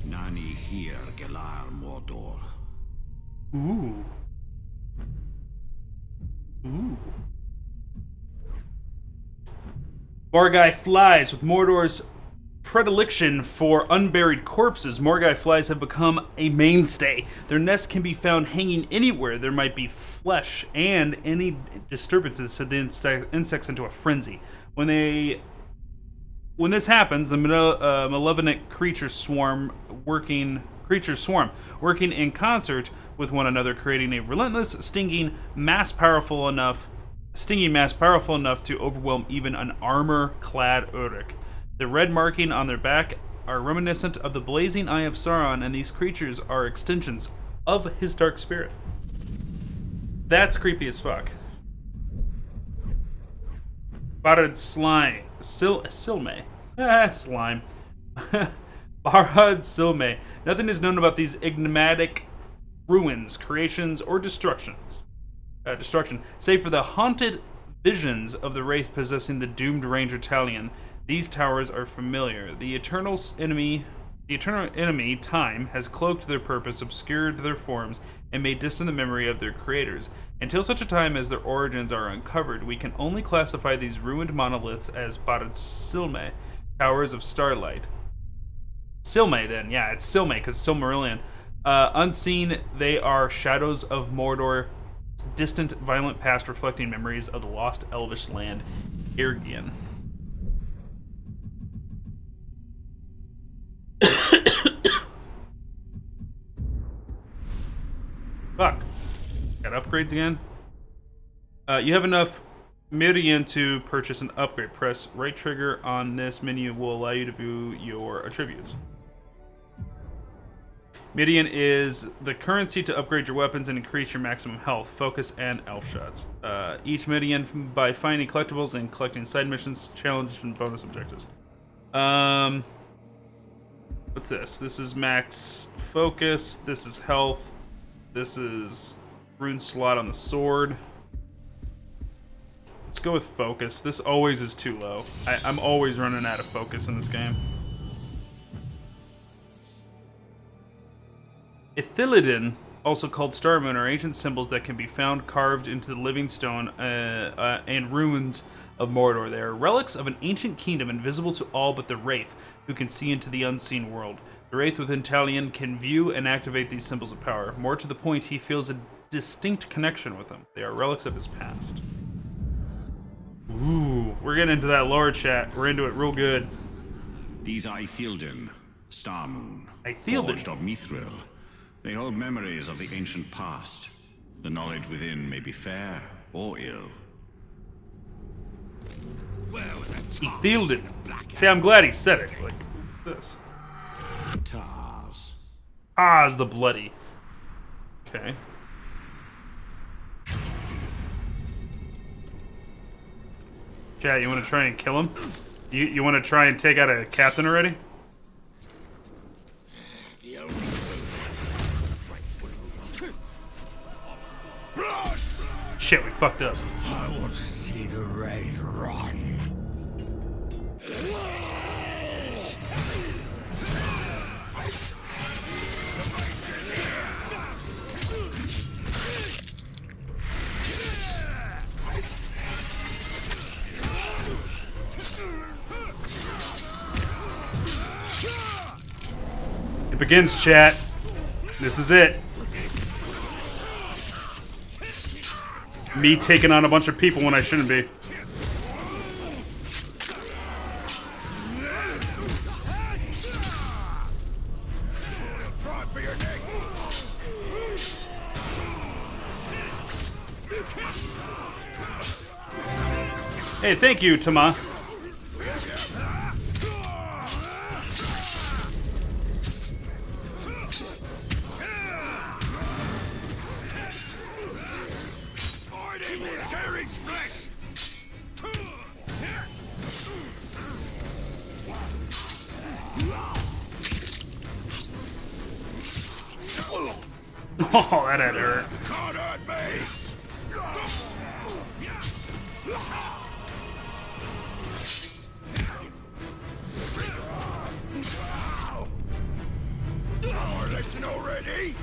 Nani here, Gelar Mordor. Ooh. Ooh. Morgai flies. With Mordor's predilection for unburied corpses, Morgai flies have become a mainstay. Their nests can be found hanging anywhere there might be flesh, and any disturbances send the insects into a frenzy. When this happens, the malevolent creatures swarm, working in concert with one another, creating a relentless, stinging mass powerful enough to overwhelm even an armor-clad Uruk. The red marking on their back are reminiscent of the blazing eye of Sauron, and these creatures are extensions of his dark spirit. That's creepy as fuck. Barad slime. Silme. Slime. Barad Silme. Nothing is known about these enigmatic ruins, creations, or destruction, save for the haunted visions of the wraith possessing the doomed Ranger Talion. These towers are familiar. The eternal enemy, time, has cloaked their purpose, obscured their forms, and made distant the memory of their creators. Until such a time as their origins are uncovered, we can only classify these ruined monoliths as Barad Silme, towers of starlight. Silme, then. Yeah, it's Silme, because Silmarillion. Unseen, they are shadows of Mordor, distant, violent past reflecting memories of the lost elvish land, Irgian. Fuck. Got upgrades again? You have enough Mirian to purchase an upgrade. Press right trigger on this menu will allow you to view your attributes. Midian is the currency to upgrade your weapons and increase your maximum health, focus, and elf shots. Each Midian by finding collectibles and collecting side missions, challenges, and bonus objectives. What's this? This is max focus. This is health. This is rune slot on the sword. Let's go with focus. This always is too low. I'm always running out of focus in this game. Ithilidin, also called Star Moon, are ancient symbols that can be found carved into the living stone and ruins of Mordor. They are relics of an ancient kingdom invisible to all but the Wraith, who can see into the unseen world. The Wraith within Talion can view and activate these symbols of power. More to the point, he feels a distinct connection with them. They are relics of his past. Ooh, we're getting into that lore, chat. We're into it real good. These are Ithilden, Star Moon, Ithilden. forged of Mithril. They hold memories of the ancient past. The knowledge within may be fair or ill. Ithilden. See, I'm glad he said it. Like this. Tars. Tars the Bloody. Okay. Chat, you want to try and kill him? You want to try and take out a captain already? Shit, we fucked up. I want to see the rays run. It begins, chat. This is it. Me taking on a bunch of people when I shouldn't be. Hey, thank you, Tama. Oh, that had hurt. Can't hurt me. Oh, listen already.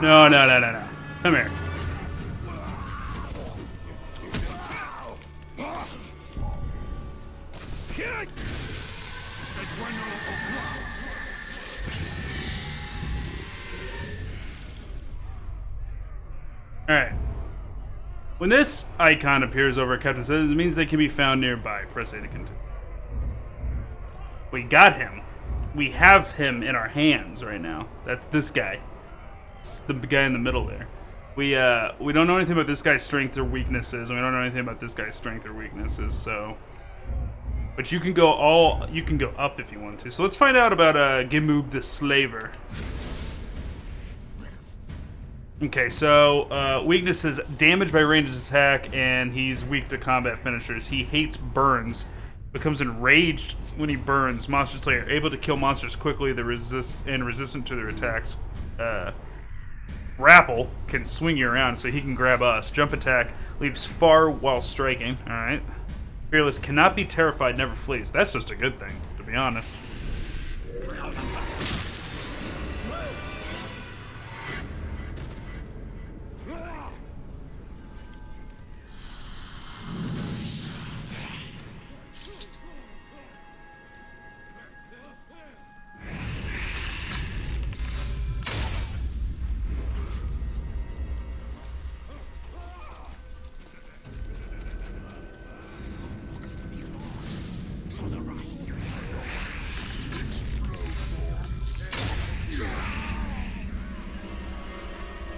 No, no, no, no, no. Come here. Alright. When this icon appears over Captain Says, it means they can be found nearby. Press A to continue. We got him. We have him in our hands right now. That's this guy. It's the guy in the middle there. We don't know anything about this guy's strength or weaknesses, and we don't know anything about this guy's strength or weaknesses, so... But you can go up if you want to. So let's find out about Gimoob the Slaver. Okay, so weaknesses: damage by ranged attack, and he's weak to combat finishers. He hates burns, becomes enraged when he burns. Monster Slayer, able to kill monsters quickly, resistant to their attacks. Grapple can swing you around, so he can grab us. Jump attack leaps far while striking. All right. Fearless, cannot be terrified, never flees. That's just a good thing, to be honest.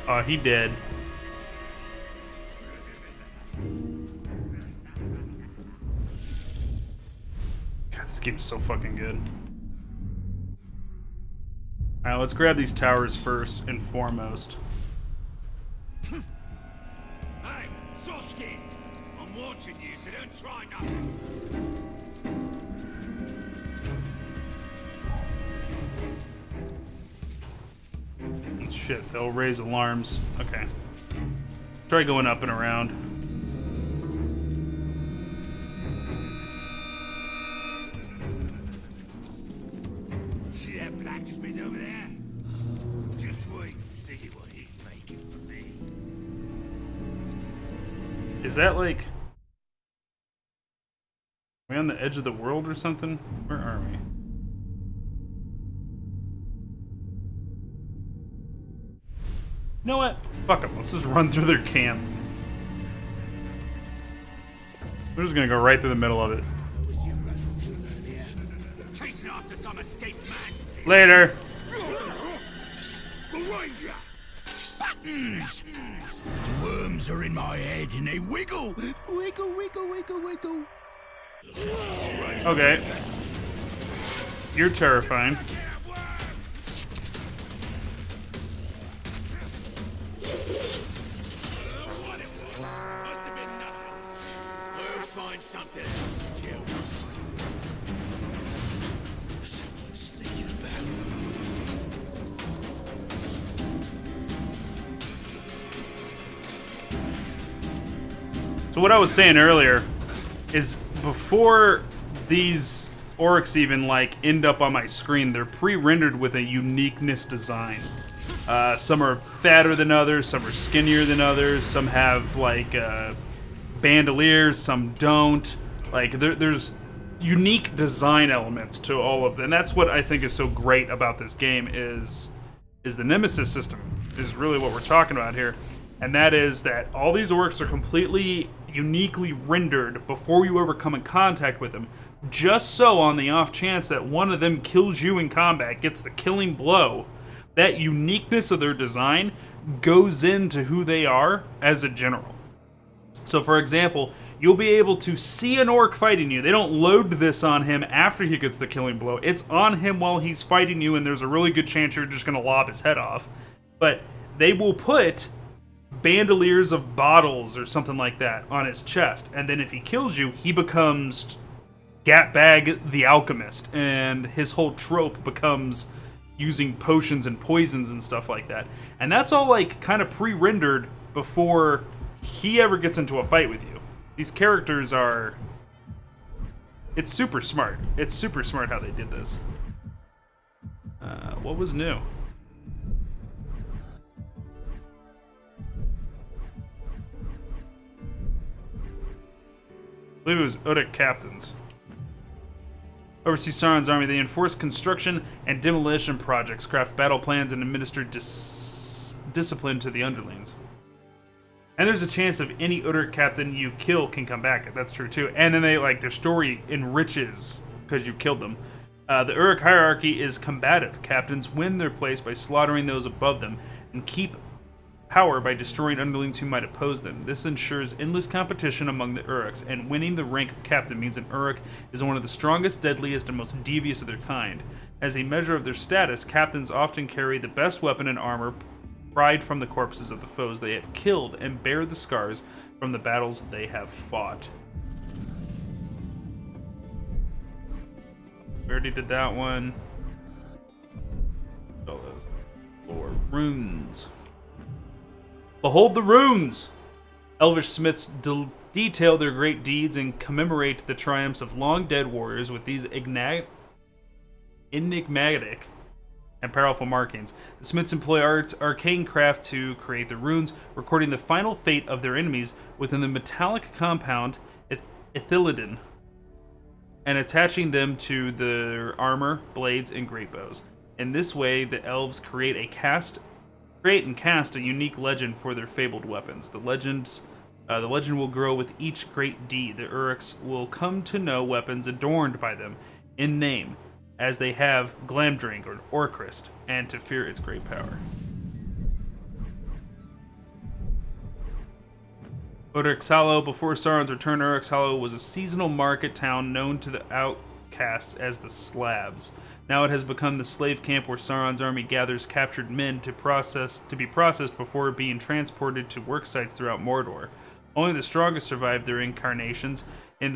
Oh, he dead. God, this game's so fucking good. Alright, let's grab these towers first and foremost. Hey, Soski! I'm watching you, so don't try nothing. Shit, they'll raise alarms. Okay. Try going up and around. See that blacksmith over there? Just wait and see what he's making for me. Is that like... Are we on the edge of the world or something? Where are we? You know what? Fuck them. Let's just run through their camp. We're just gonna go right through the middle of it. Chasing after some escaped man. Later. The Ranger! The worms are in my head and they wiggle. Wiggle, wiggle, wiggle, wiggle. Okay. You're terrifying. So what I was saying earlier is before these orcs even like end up on my screen, they're pre-rendered with a uniqueness design. Some are fatter than others, some are skinnier than others, some have like bandoliers, some don't. Like there's unique design elements to all of them. And that's what I think is so great about this game is the Nemesis system is really what we're talking about here. And that is that all these orcs are completely uniquely rendered before you ever come in contact with them. Just so on the off chance that one of them kills you in combat, gets the killing blow, that uniqueness of their design goes into who they are as a general. So for example, you'll be able to see an orc fighting you. They don't load this on him after he gets the killing blow. It's on him while he's fighting you, and there's a really good chance you're just going to lob his head off. But they will put bandoliers of bottles or something like that on his chest, and then if he kills you, he becomes Gatbag the Alchemist, and his whole trope becomes using potions and poisons and stuff like that. And that's all like kind of pre-rendered before he ever gets into a fight with you. These characters are... It's super smart. It's super smart how they did this. What was new? I believe it was Udic captains. Oversee Sauron's army. They enforce construction and demolition projects, craft battle plans, and administer discipline to the underlings. And there's a chance of any Udic captain you kill can come back. That's true too. And then they like their story enriches because you killed them. The Uruk hierarchy is combative. Captains win their place by slaughtering those above them and keep power by destroying underlings who might oppose them. This ensures endless competition among the Uruks, and winning the rank of captain means an Uruk is one of the strongest, deadliest, and most devious of their kind. As a measure of their status, captains often carry the best weapon and armor pried from the corpses of the foes they have killed and bear the scars from the battles they have fought. We already did that one. All those 4 runes. Behold the runes! Elvish smiths detail their great deeds and commemorate the triumphs of long-dead warriors with these enigmatic and powerful markings. The smiths employ arcane craft to create the runes, recording the final fate of their enemies within the metallic compound Ithilidin, and attaching them to their armor, blades, and great bows. In this way, the elves create and cast a unique legend for their fabled weapons. The legend will grow with each great deed. The Uruks will come to know weapons adorned by them in name, as they have Glamdring or Orcrist, and to fear its great power. Uruksalo. Before Sauron's return, Uruksalo was a seasonal market town known to the outcasts as the Slavs. Now it has become the slave camp where Sauron's army gathers captured men to be processed before being transported to work sites throughout Mordor. Only the strongest survive their incarceration in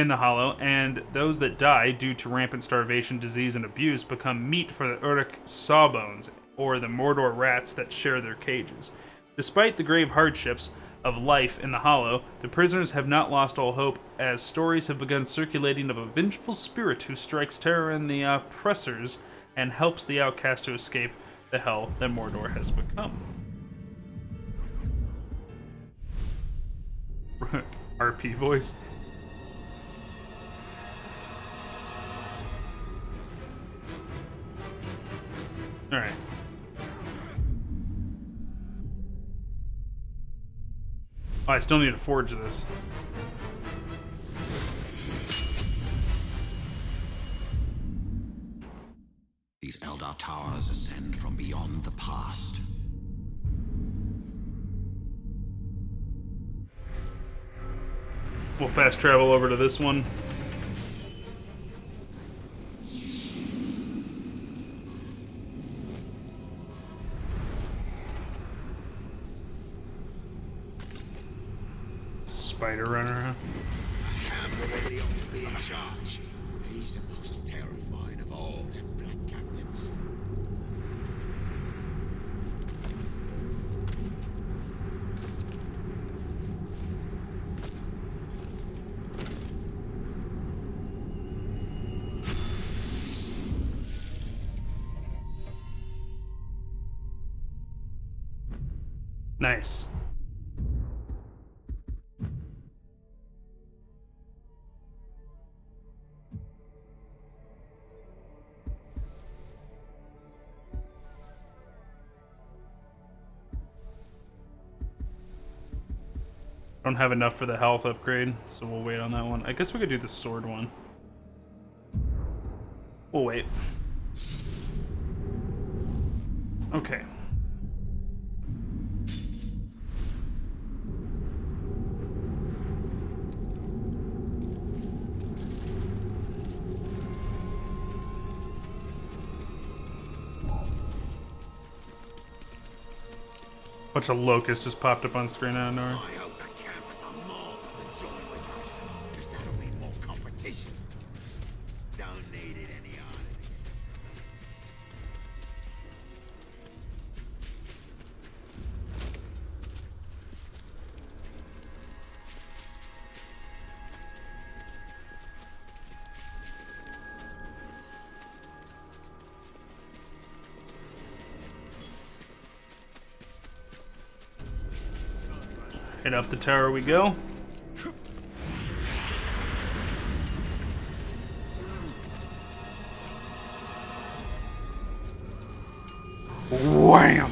the Hollow, and those that die due to rampant starvation, disease, and abuse become meat for the Uruk sawbones, or the Mordor rats that share their cages. Despite the grave hardships of life in the Hollow, the prisoners have not lost all hope, as stories have begun circulating of a vengeful spirit who strikes terror in the oppressors and helps the outcast to escape the hell that Mordor has become. RP voice. Alright. Oh, I still need to forge this. These Eldar towers ascend from beyond the past. We'll fast travel over to this one. Spider runner, huh? Hammer really ought to be in charge. He's the most terrifying of all them black captains. Nice. Don't have enough for the health upgrade, so we'll wait on that one. I guess we could do the sword one. We'll wait. Okay. Bunch of locusts just popped up on screen out of nowhere. I hope the camp at the mall doesn't join with us, because that'll mean more competition. Don't need it any harder. Head up the tower we go. Wham!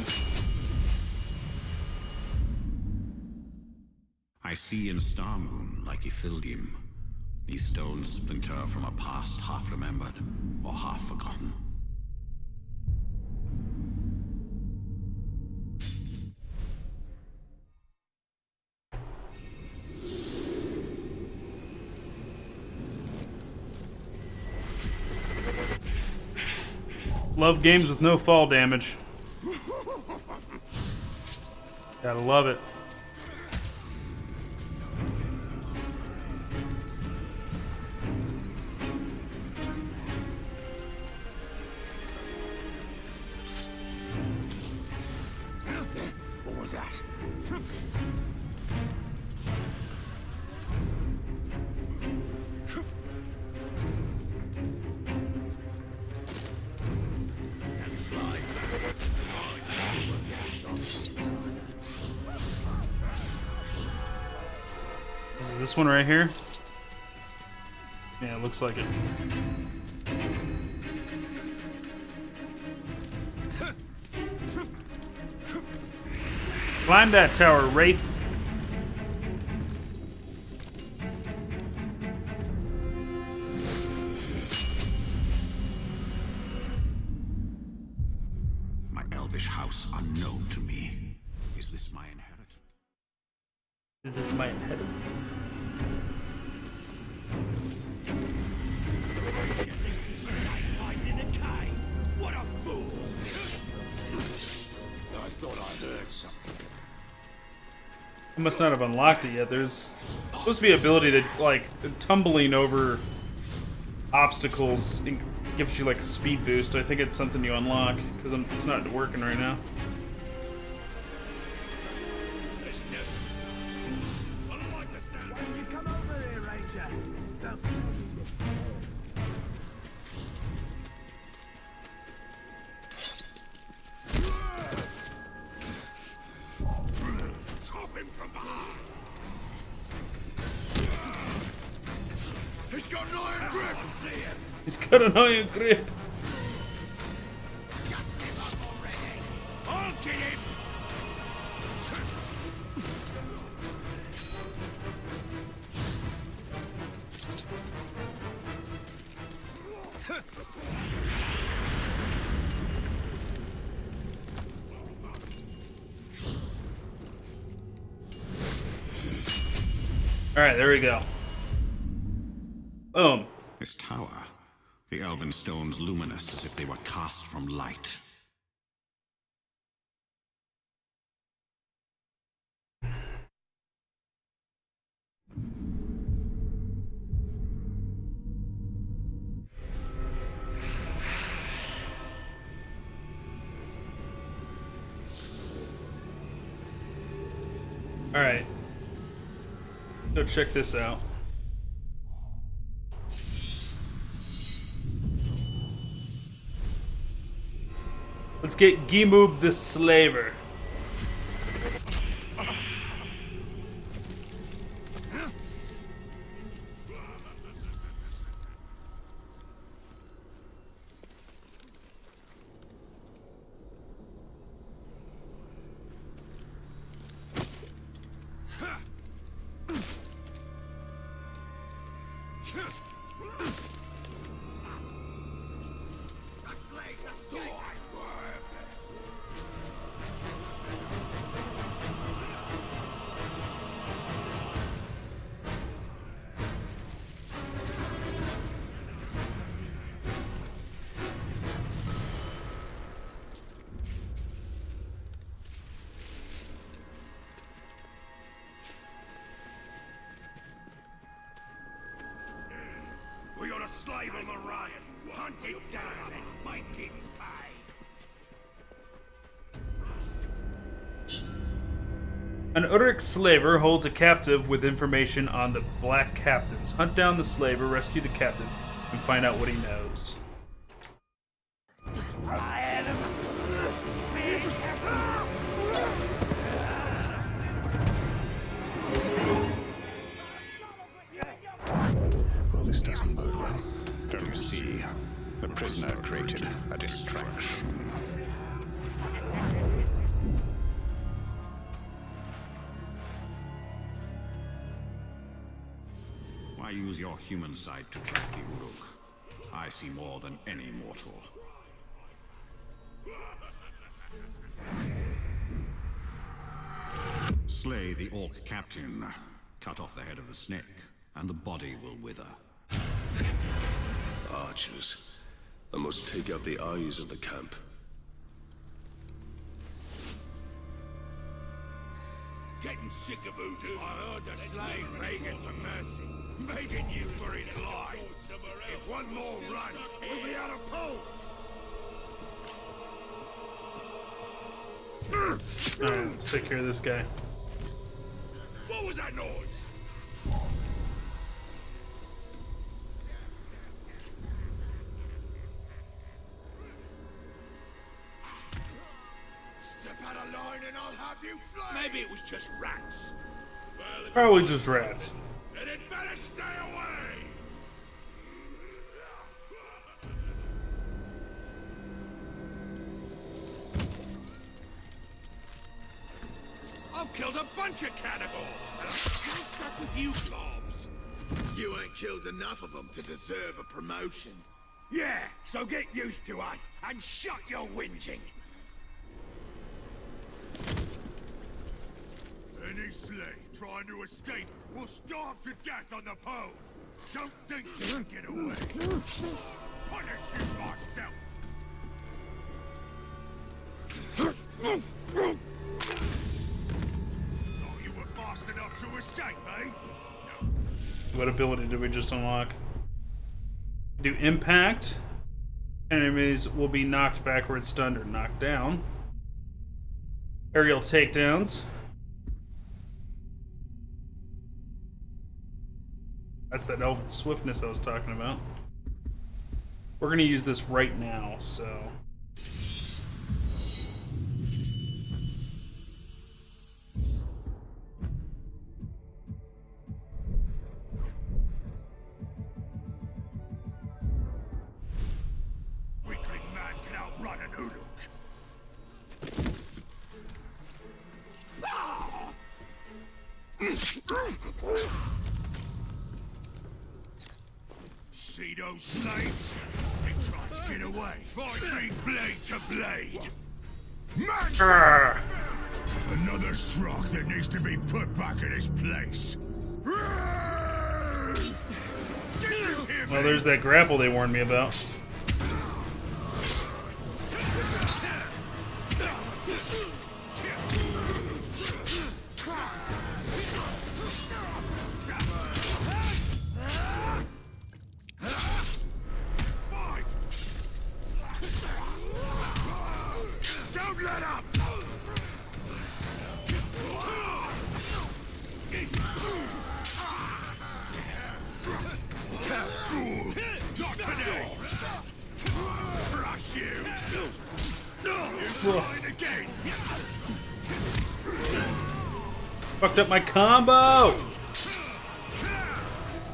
I see in Star Moon, like Ithildium, these stones splinter from a past half remembered or half forgotten. Love games with no fall damage. Gotta love it. What was that? This one right here? Yeah, it looks like it. Climb that tower, Wraith. My elvish house unknown to me. Is this my inheritance? Is this my inheritance? What a fool! I thought I heard something. I must not have unlocked it yet. There's supposed to be an ability that, like, tumbling over obstacles gives you, like, a speed boost. I think it's something you unlock, because it's not working right now. He's got an iron grip! He's got an iron grip. Just give up already! I'll get him! Alright, there we go. Boom. This tower, the elven stones luminous as if they were cast from light. Alright. Go check this out. Let's get Gimoob the Slaver. slave on the run. Hunt it down and make it pay. An Uruk slaver holds a captive with information on the Black Captains. Hunt down the slaver, rescue the captive, and find out what he knows. Well, this doesn't bode well. Don't you see? The prisoner created a distraction. Why use your human sight to track the Uruk? I see more than any mortal. Slay the Orc captain, cut off the head of the snake, and the body will wither. Archers. I must take out the eyes of the camp. Getting sick of voodoo. I heard the slave begging for mercy, begging you for his life. If one more runs, we'll be out of poles. Alright, let's take care of this guy. What was that noise? Step out of line and I'll have you fly. Maybe it was just rats. Well, Probably just rats. then it better stay away. I've killed a bunch of cannibals, and I'm still stuck with you, Cobbs. You ain't killed enough of them to deserve a promotion. Yeah, so get used to us and shut your whinging. Any slave trying to escape will starve to death on the pole. Don't think you can get away. Punish you myself. Thought you were fast enough to escape, eh? What ability did we just unlock? Do impact. Enemies will be knocked backwards, stunned, or knocked down. Aerial takedowns. That's that elven swiftness I was talking about. We're gonna use this right now, so. Weakling man can outrun an Uruk. See those slaves? They tried to get away. Fight me blade to blade. Man! Another Shrock that needs to be put back in his place. Well, there's that grapple they warned me about. Don't let up! Not today! Crush you! You're flying again! Fucked up my combo!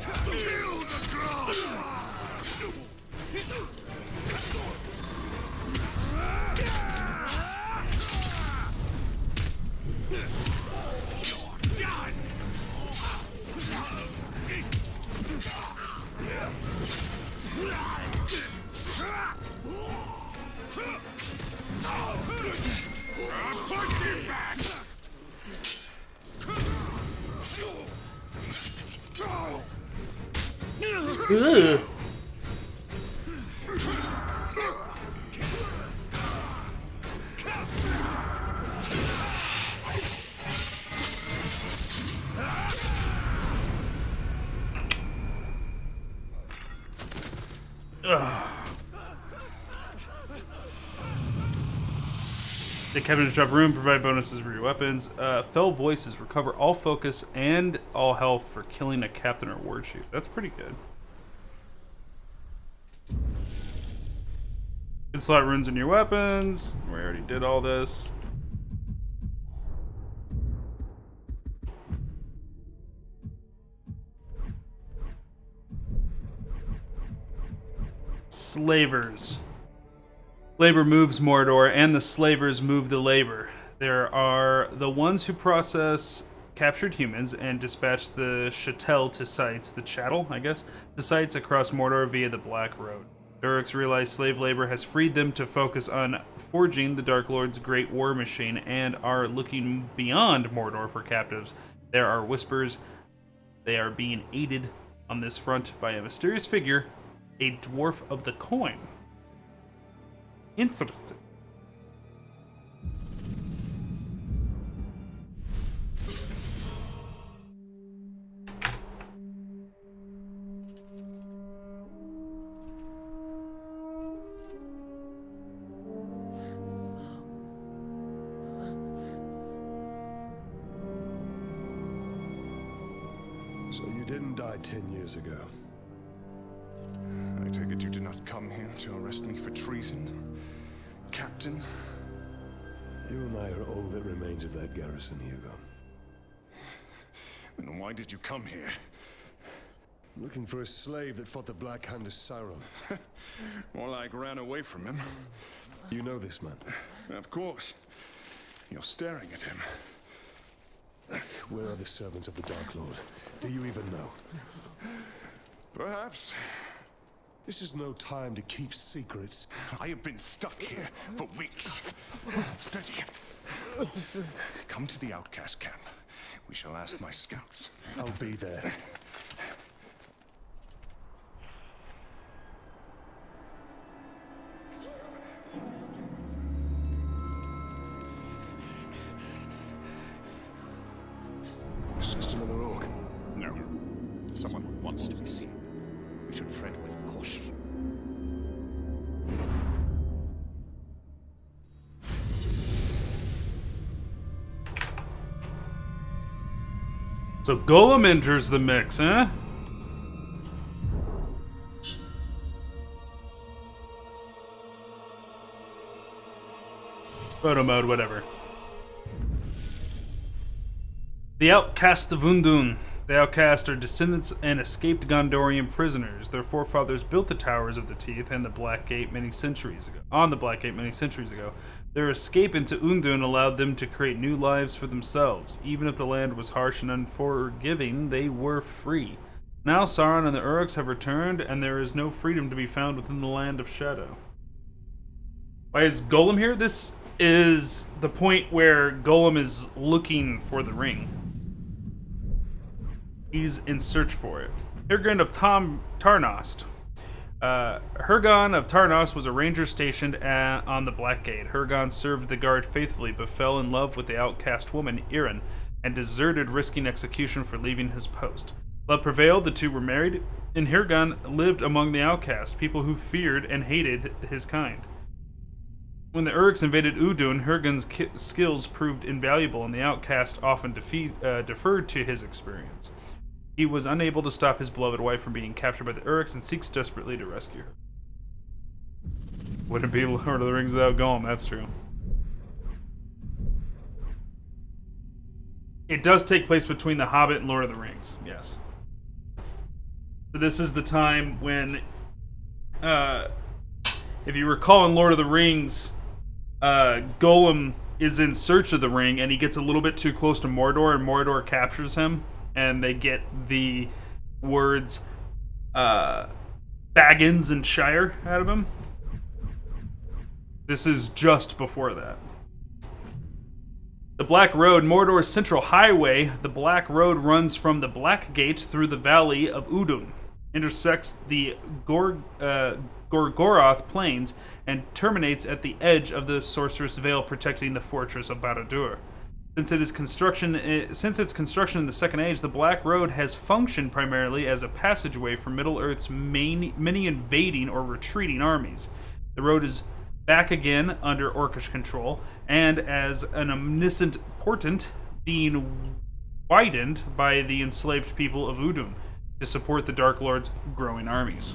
Kill the grass! You're done! Push you back! Ugh. The cabinets drop room, provide bonuses for your weapons. Fell voices, recover all focus and all health for killing a captain or war chief. That's pretty good. Can slot runes in your weapons. We already did all this. Slavers. Labor moves Mordor, and the slavers move the labor. There are the ones who process captured humans and dispatch the chattel to sites, the chattel, I guess, to sites across Mordor via the Black Road. Durix realize slave labor has freed them to focus on forging the Dark Lord's great war machine and are looking beyond Mordor for captives. There are whispers they are being aided on this front by a mysterious figure, a dwarf of the coin. Interesting. So you didn't die 10 years ago. I take it you did not come here to arrest me for treason, Captain? You and I are all that remains of that garrison, Hugo. Then why did you come here? Looking for a slave that fought the Black Hand of Sauron. More like ran away from him. You know this man? Of course. You're staring at him. Where are the servants of the Dark Lord? Do you even know? Perhaps. This is no time to keep secrets. I have been stuck here for weeks. Steady. Come to the outcast camp. We shall ask my scouts. I'll be there. It's just another orc. No. Someone who wants to be seen. We should tread with caution. So Golem enters the mix, huh? Photo mode, whatever. The Outcasts of Undun. The Outcasts are descendants and escaped Gondorian prisoners. Their forefathers built the Towers of the Teeth and the Black Gate many centuries ago. Their escape into Undun allowed them to create new lives for themselves. Even if the land was harsh and unforgiving, they were free. Now Sauron and the Uruks have returned, and there is no freedom to be found within the Land of Shadow. Why is Golem here? This is the point where Golem is looking for the ring. He's in search for it. Hirgan of Tarnost. Hirgan of Tarnost was a ranger stationed on the Black Gate. Hirgan served the guard faithfully, but fell in love with the outcast woman, Irin, and deserted, risking execution for leaving his post. Love prevailed, the two were married, and Hirgan lived among the outcasts, people who feared and hated his kind. When the Uruks invaded Udun, Hirgan's skills proved invaluable, and the outcast often deferred to his experience. He was unable to stop his beloved wife from being captured by the Uruks and seeks desperately to rescue her. Wouldn't be Lord of the Rings without Gollum, that's true. It does take place between The Hobbit and Lord of the Rings, yes. So this is the time when, if you recall in Lord of the Rings, Gollum is in search of the ring and he gets a little bit too close to Mordor and Mordor captures him. And they get the words Baggins and Shire out of him. This is just before that. The Black Road, Mordor's central highway. The Black Road runs from the Black Gate through the valley of Udun, intersects the Gorgoroth Plains, and terminates at the edge of the Sorceress Vale protecting the fortress of Barad-dûr. Since its construction in the Second Age, the Black Road has functioned primarily as a passageway for Middle-earth's many invading or retreating armies. The road is back again under Orcish control, and as an omniscient portent being widened by the enslaved people of Udun to support the Dark Lord's growing armies.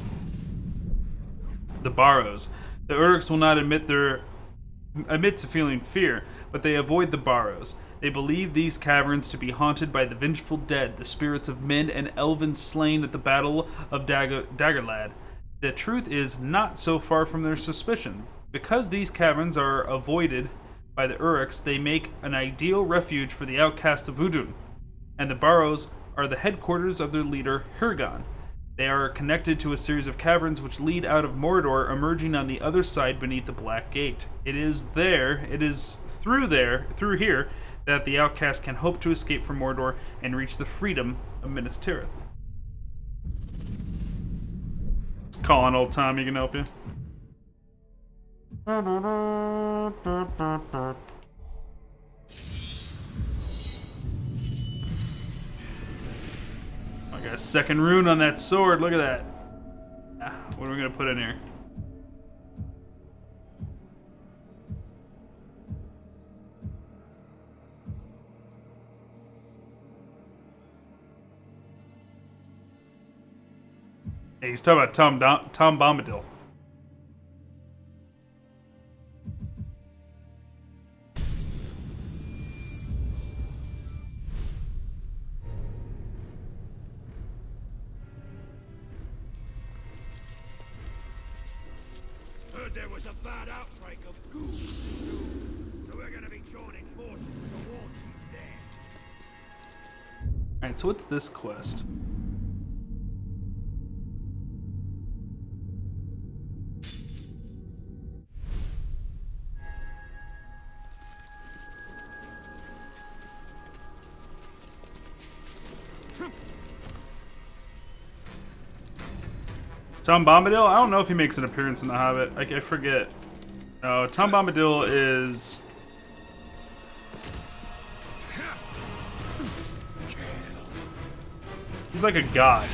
The Barrows. The Uruks will not admit to feeling fear, but they avoid the Barrows. They believe these caverns to be haunted by the vengeful dead, the spirits of men and elven slain at the Battle of Daggerlad. The truth is not so far from their suspicion. Because these caverns are avoided by the Uruks, they make an ideal refuge for the outcasts of Udun, and the Barrows are the headquarters of their leader, Hirgon. They are connected to a series of caverns which lead out of Mordor, emerging on the other side beneath the Black Gate. It is through here, that the outcast can hope to escape from Mordor and reach the freedom of Minas Tirith. Calling old Tom, he can help you. I got a second rune on that sword. Look at that. What are we going to put in here? Hey, he's talking about Tom Bombadil. Heard there was a bad outbreak of ghouls, so we're gonna be joining forces with the war chief there. Alright, so what's this quest? Tom Bombadil? I don't know if he makes an appearance in The Hobbit. I forget. No, Tom Bombadil is... He's like a god.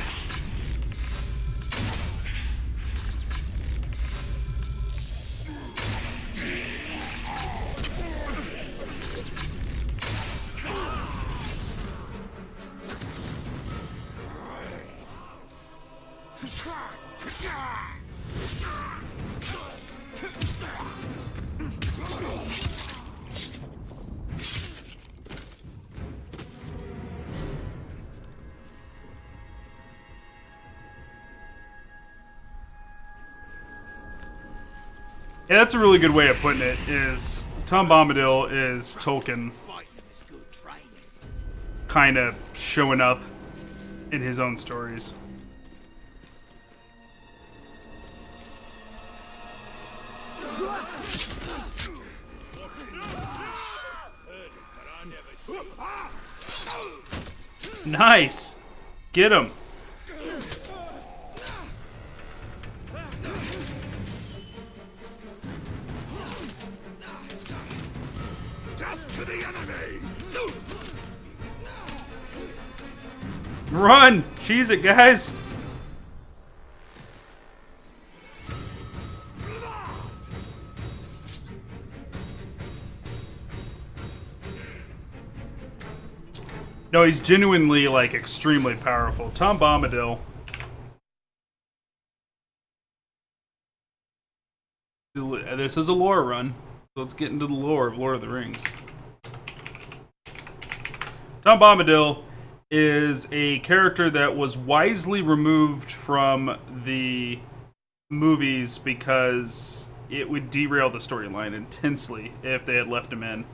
Yeah, that's a really good way of putting it, is Tom Bombadil is Tolkien kind of showing up in his own stories. Nice! Get him! Run! Cheese it, guys! No, he's genuinely, like, extremely powerful. Tom Bombadil. This is a lore run. So let's get into the lore of Lord of the Rings. Tom Bombadil is a character that was wisely removed from the movies because it would derail the storyline intensely if they had left him in.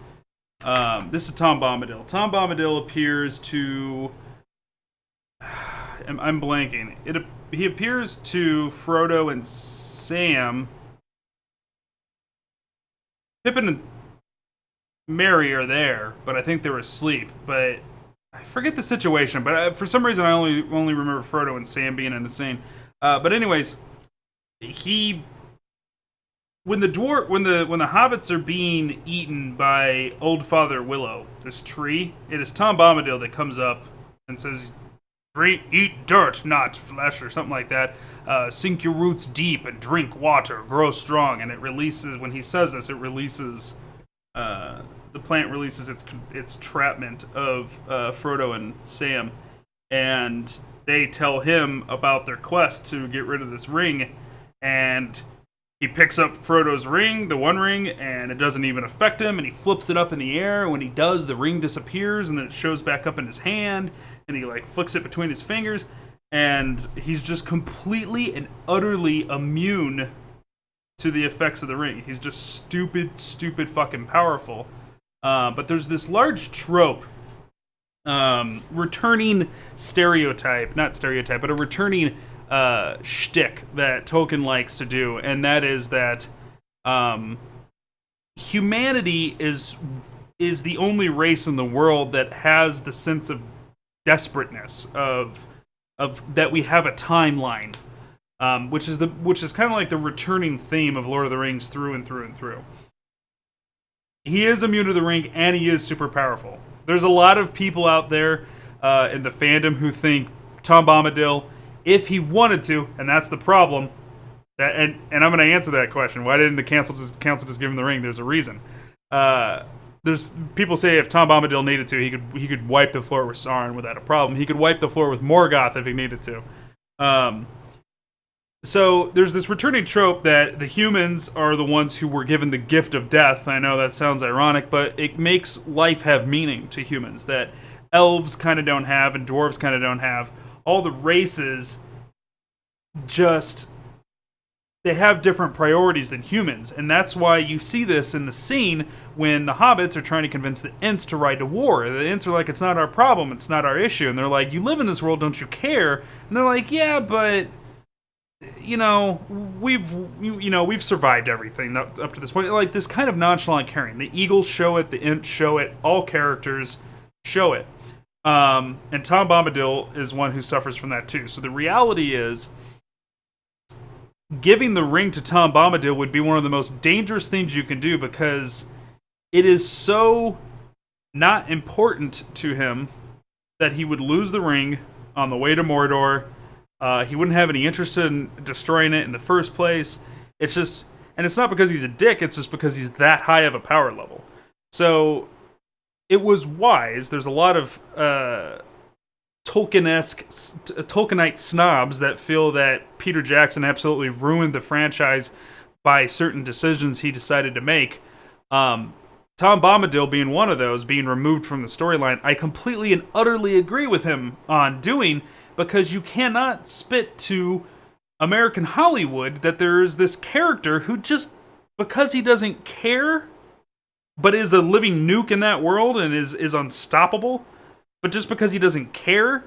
This is Tom Bombadil. Tom Bombadil appears to... I'm blanking. He appears to Frodo and Sam. Pippin and Merry are there, but I think they were asleep. But I forget the situation. But for some reason, I only remember Frodo and Sam being in the scene. But anyways, when the hobbits are being eaten by Old Father Willow, this tree, it is Tom Bombadil that comes up and says, "Eat dirt, not flesh," or something like that. Sink your roots deep and drink water. Grow strong. And it releases, when he says this, it releases the plant releases its trapment of Frodo and Sam, and they tell him about their quest to get rid of this ring, and he picks up Frodo's ring, the One Ring, and it doesn't even affect him, and he flips it up in the air. When he does, the ring disappears, and then it shows back up in his hand, and he like flicks it between his fingers, and he's just completely and utterly immune to the effects of the ring. He's just stupid fucking powerful. But there's this large trope, returning stereotype, not stereotype, but a returning shtick that Tolkien likes to do, and that is that humanity is the only race in the world that has the sense of desperateness of that we have a timeline, which is kind of like the returning theme of Lord of the Rings through and through and through. He is immune to the ring, and he is super powerful. There's a lot of people out there in the fandom who think Tom Bombadil, if he wanted to, and that's the problem, and I'm going to answer that question. Why didn't the council just give him the ring? There's a reason. There's people say if Tom Bombadil needed to, he could wipe the floor with Sauron without a problem. He could wipe the floor with Morgoth if he needed to. So there's this returning trope that the humans are the ones who were given the gift of death. I know that sounds ironic, but it makes life have meaning to humans that elves kind of don't have and dwarves kind of don't have. All the races they have different priorities than humans, and that's why you see this in the scene when the hobbits are trying to convince the Ents to ride to war. The Ents are like, it's not our problem, it's not our issue, and they're like, you live in this world, don't you care? And they're like, yeah, but we've survived everything up to this point. Like this kind of nonchalant caring. The Eagles show it, the Ents show it, all characters show it. And Tom Bombadil is one who suffers from that too. So the reality is, giving the ring to Tom Bombadil would be one of the most dangerous things you can do because it is so not important to him that he would lose the ring on the way to Mordor. He wouldn't have any interest in destroying it in the first place. It's just, and it's not because he's a dick, it's just because he's that high of a power level. So it was wise. There's a lot of Tolkienite snobs that feel that Peter Jackson absolutely ruined the franchise by certain decisions he decided to make. Tom Bombadil being one of those, being removed from the storyline, I completely and utterly agree with him on doing, because you cannot spit to American Hollywood that there is this character who just, because he doesn't care, but is a living nuke in that world and is unstoppable, but just because he doesn't care,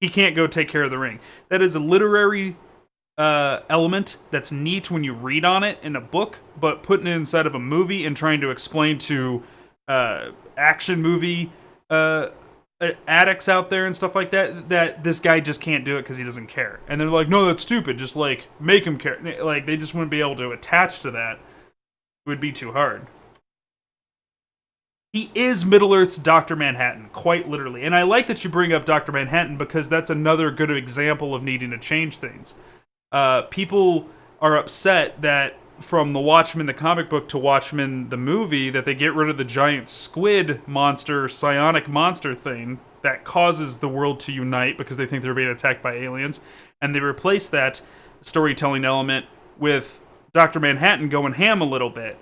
he can't go take care of the ring. That is a literary element that's neat when you read on it in a book, but putting it inside of a movie and trying to explain to action movie addicts out there and stuff like that this guy just can't do it because he doesn't care. And they're like, no, that's stupid. Just like make him care. Like they just wouldn't be able to attach to that. It would be too hard. He is Middle-earth's Dr. Manhattan, quite literally. And I like that you bring up Dr. Manhattan because that's another good example of needing to change things. People are upset that from the Watchmen the comic book to Watchmen the movie that they get rid of the giant squid monster, psionic monster thing that causes the world to unite because they think they're being attacked by aliens, and they replace that storytelling element with Dr. Manhattan going ham a little bit.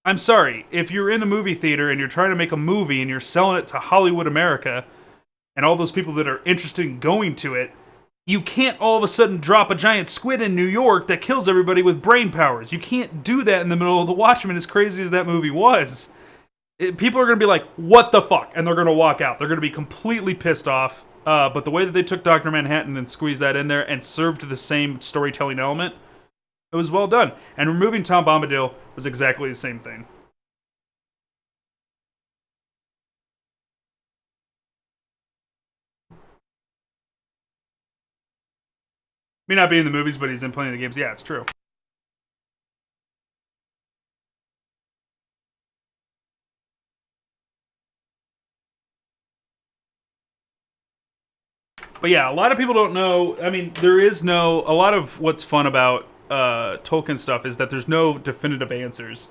I'm sorry, if you're in a movie theater and you're trying to make a movie and you're selling it to Hollywood America and all those people that are interested in going to it, you can't all of a sudden drop a giant squid in New York that kills everybody with brain powers. You can't do that in the middle of The Watchmen, as crazy as that movie was. People are going to be like, what the fuck? And they're going to walk out. They're going to be completely pissed off. But the way that they took Dr. Manhattan and squeezed that in there and served the same storytelling element, it was well done. And removing Tom Bombadil was exactly the same thing. May not be in the movies, but he's in plenty of the games. Yeah, it's true. But yeah, a lot of people don't know. I mean, a lot of what's fun about Tolkien stuff is that there's no definitive answers.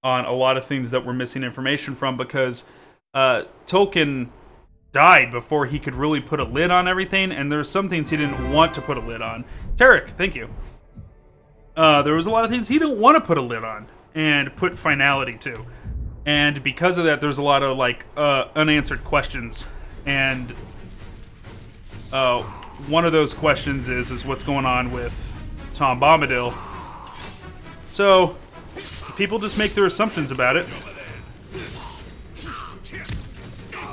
on a lot of things that we're missing information from, because Tolkien died before he could really put a lid on everything, and there's some things he didn't want to put a lid on. Tarek, thank you. There was a lot of things he didn't want to put a lid on and put finality to. And because of that, there's a lot of like unanswered questions. And one of those questions is what's going on with Tom Bombadil. So people just make their assumptions about it.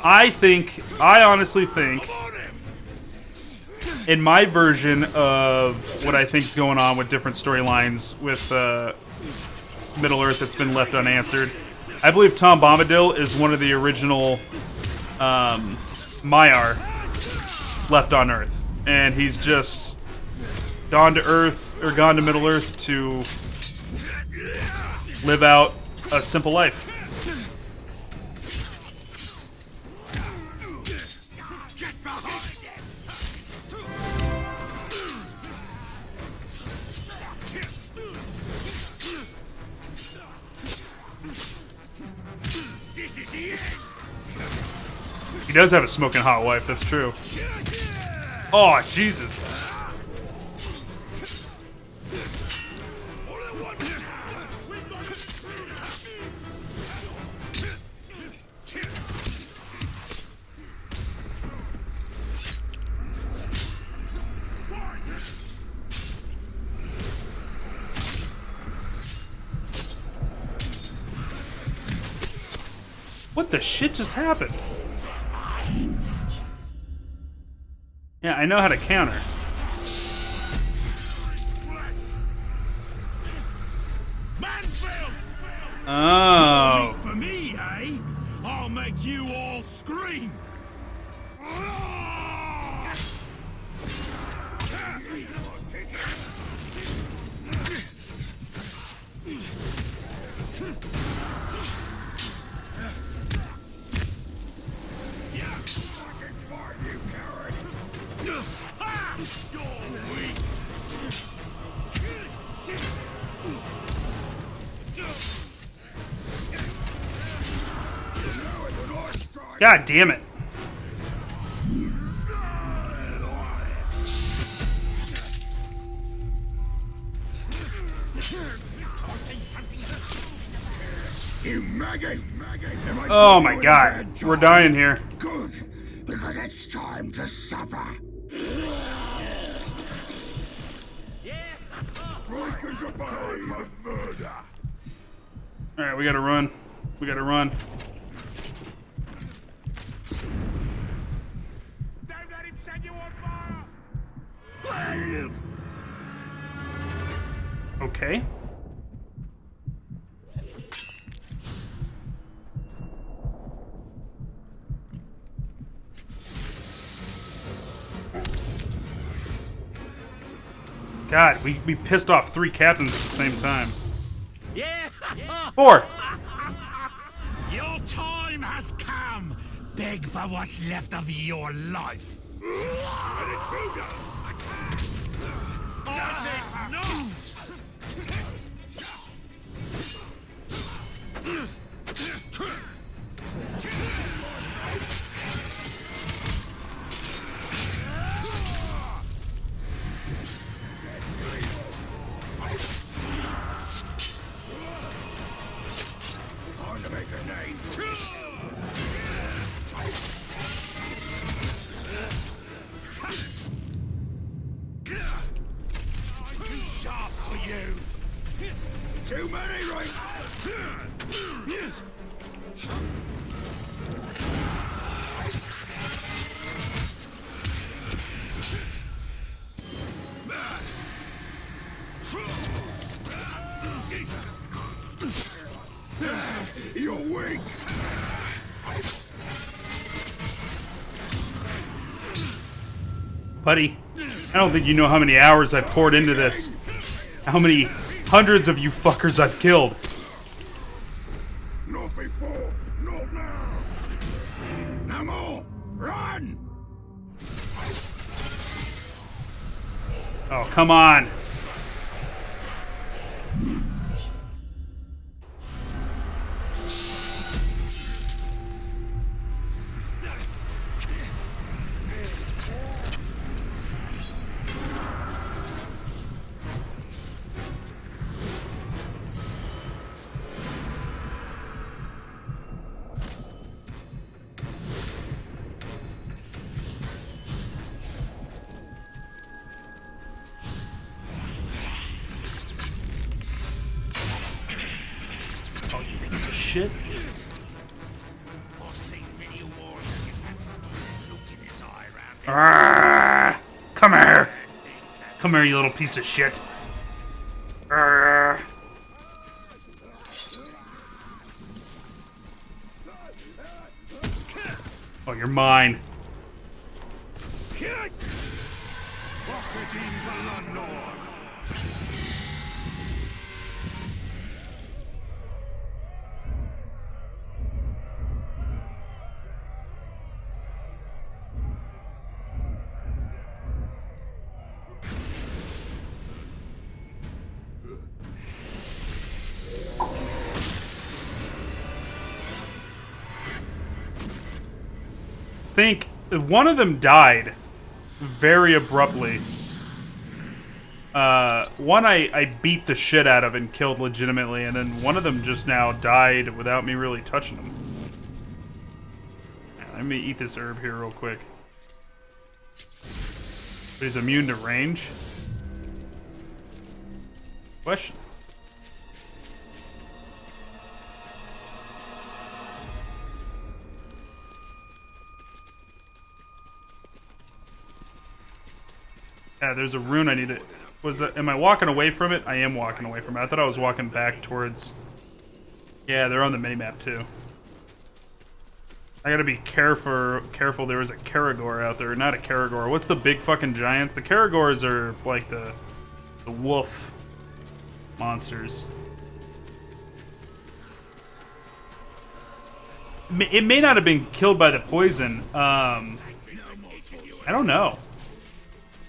I honestly think, in my version of what I think is going on with different storylines with Middle-earth that's been left unanswered, I believe Tom Bombadil is one of the original Maiar left on Earth. And he's just gone to Earth, or gone to Middle-earth to live out a simple life. He does have a smoking hot wife, that's true. Oh, Jesus. What the shit just happened? Yeah, I know how to counter. Oh. For me, eh? I'll make you all scream. God damn it. You maggot! Oh my god. We're dying here. Good, because it's time to suffer. Alright, we gotta run. We gotta run. Don't let him set you on fire! Okay. God, we pissed off 3 captains at the same time. Yeah! 4! Your time has come! Beg for what's left of your life! Time to make a name. I'm too sharp for you. Too many, right? Yes. You're weak. Buddy, I don't think you know how many hours I've poured into this. How many hundreds of you fuckers I've killed. Not before, not now. No more. Run. Oh, come on. Oh, you piece of shit. Arrgh! Come here! Come here, you little piece of shit. Arrgh! Oh, you're mine. Think one of them died very abruptly. One I beat the shit out of and killed legitimately, and then one of them just now died without me really touching him. Let me eat this herb here real quick. But he's immune to range? Question. Yeah, there's a rune I need to... am I walking away from it? I am walking away from it. I thought I was walking back towards... Yeah, they're on the minimap too. I gotta be careful. There was a Caragor out there. Not a Caragor. What's the big fucking giants? The Caragors are like the wolf monsters. It may not have been killed by the poison. I don't know.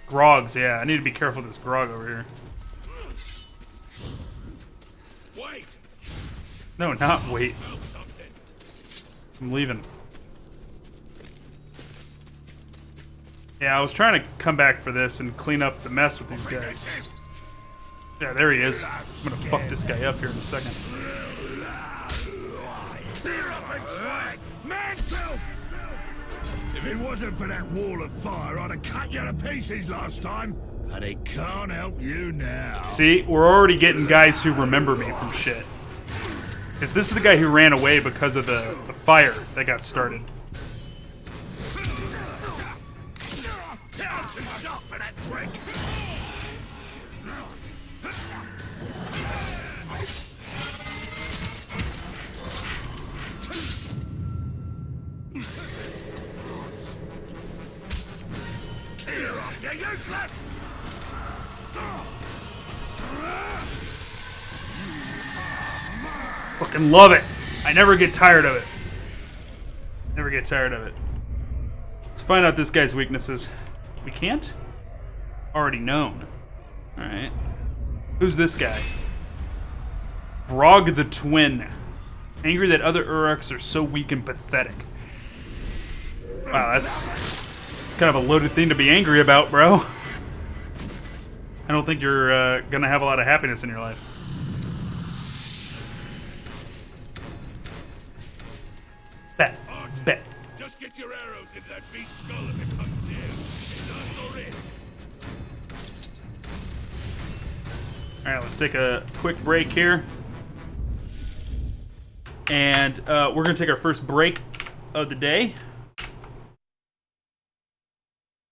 Grogs, yeah. I need to be careful with this Grog over here. Wait. No, not wait. I'm leaving. Yeah, I was trying to come back for this and clean up the mess with these guys. Yeah, there he is. I'm gonna fuck this guy up here in a second. If it wasn't for that wall of fire, I'd have cut you to pieces last time. But it can't help you now. See, we're already getting guys who remember me from shit. Because this is the guy who ran away because of the fire that got started. Too sharp for that trick. Clear off, you useless! Fucking love it. I never get tired of it. Never get tired of it. Let's find out this guy's weaknesses. We can't? Already known. Alright. Who's this guy? Brog the Twin. Angry that other Uruks are so weak and pathetic. Wow, that's kind of a loaded thing to be angry about, bro. I don't think you're gonna have a lot of happiness in your life. Bet. Bet. Just get your arrows in that beast's skull if it comes near. It's not already. Alright, let's take a quick break here. And we're going to take our first break of the day.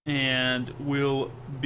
And we'll be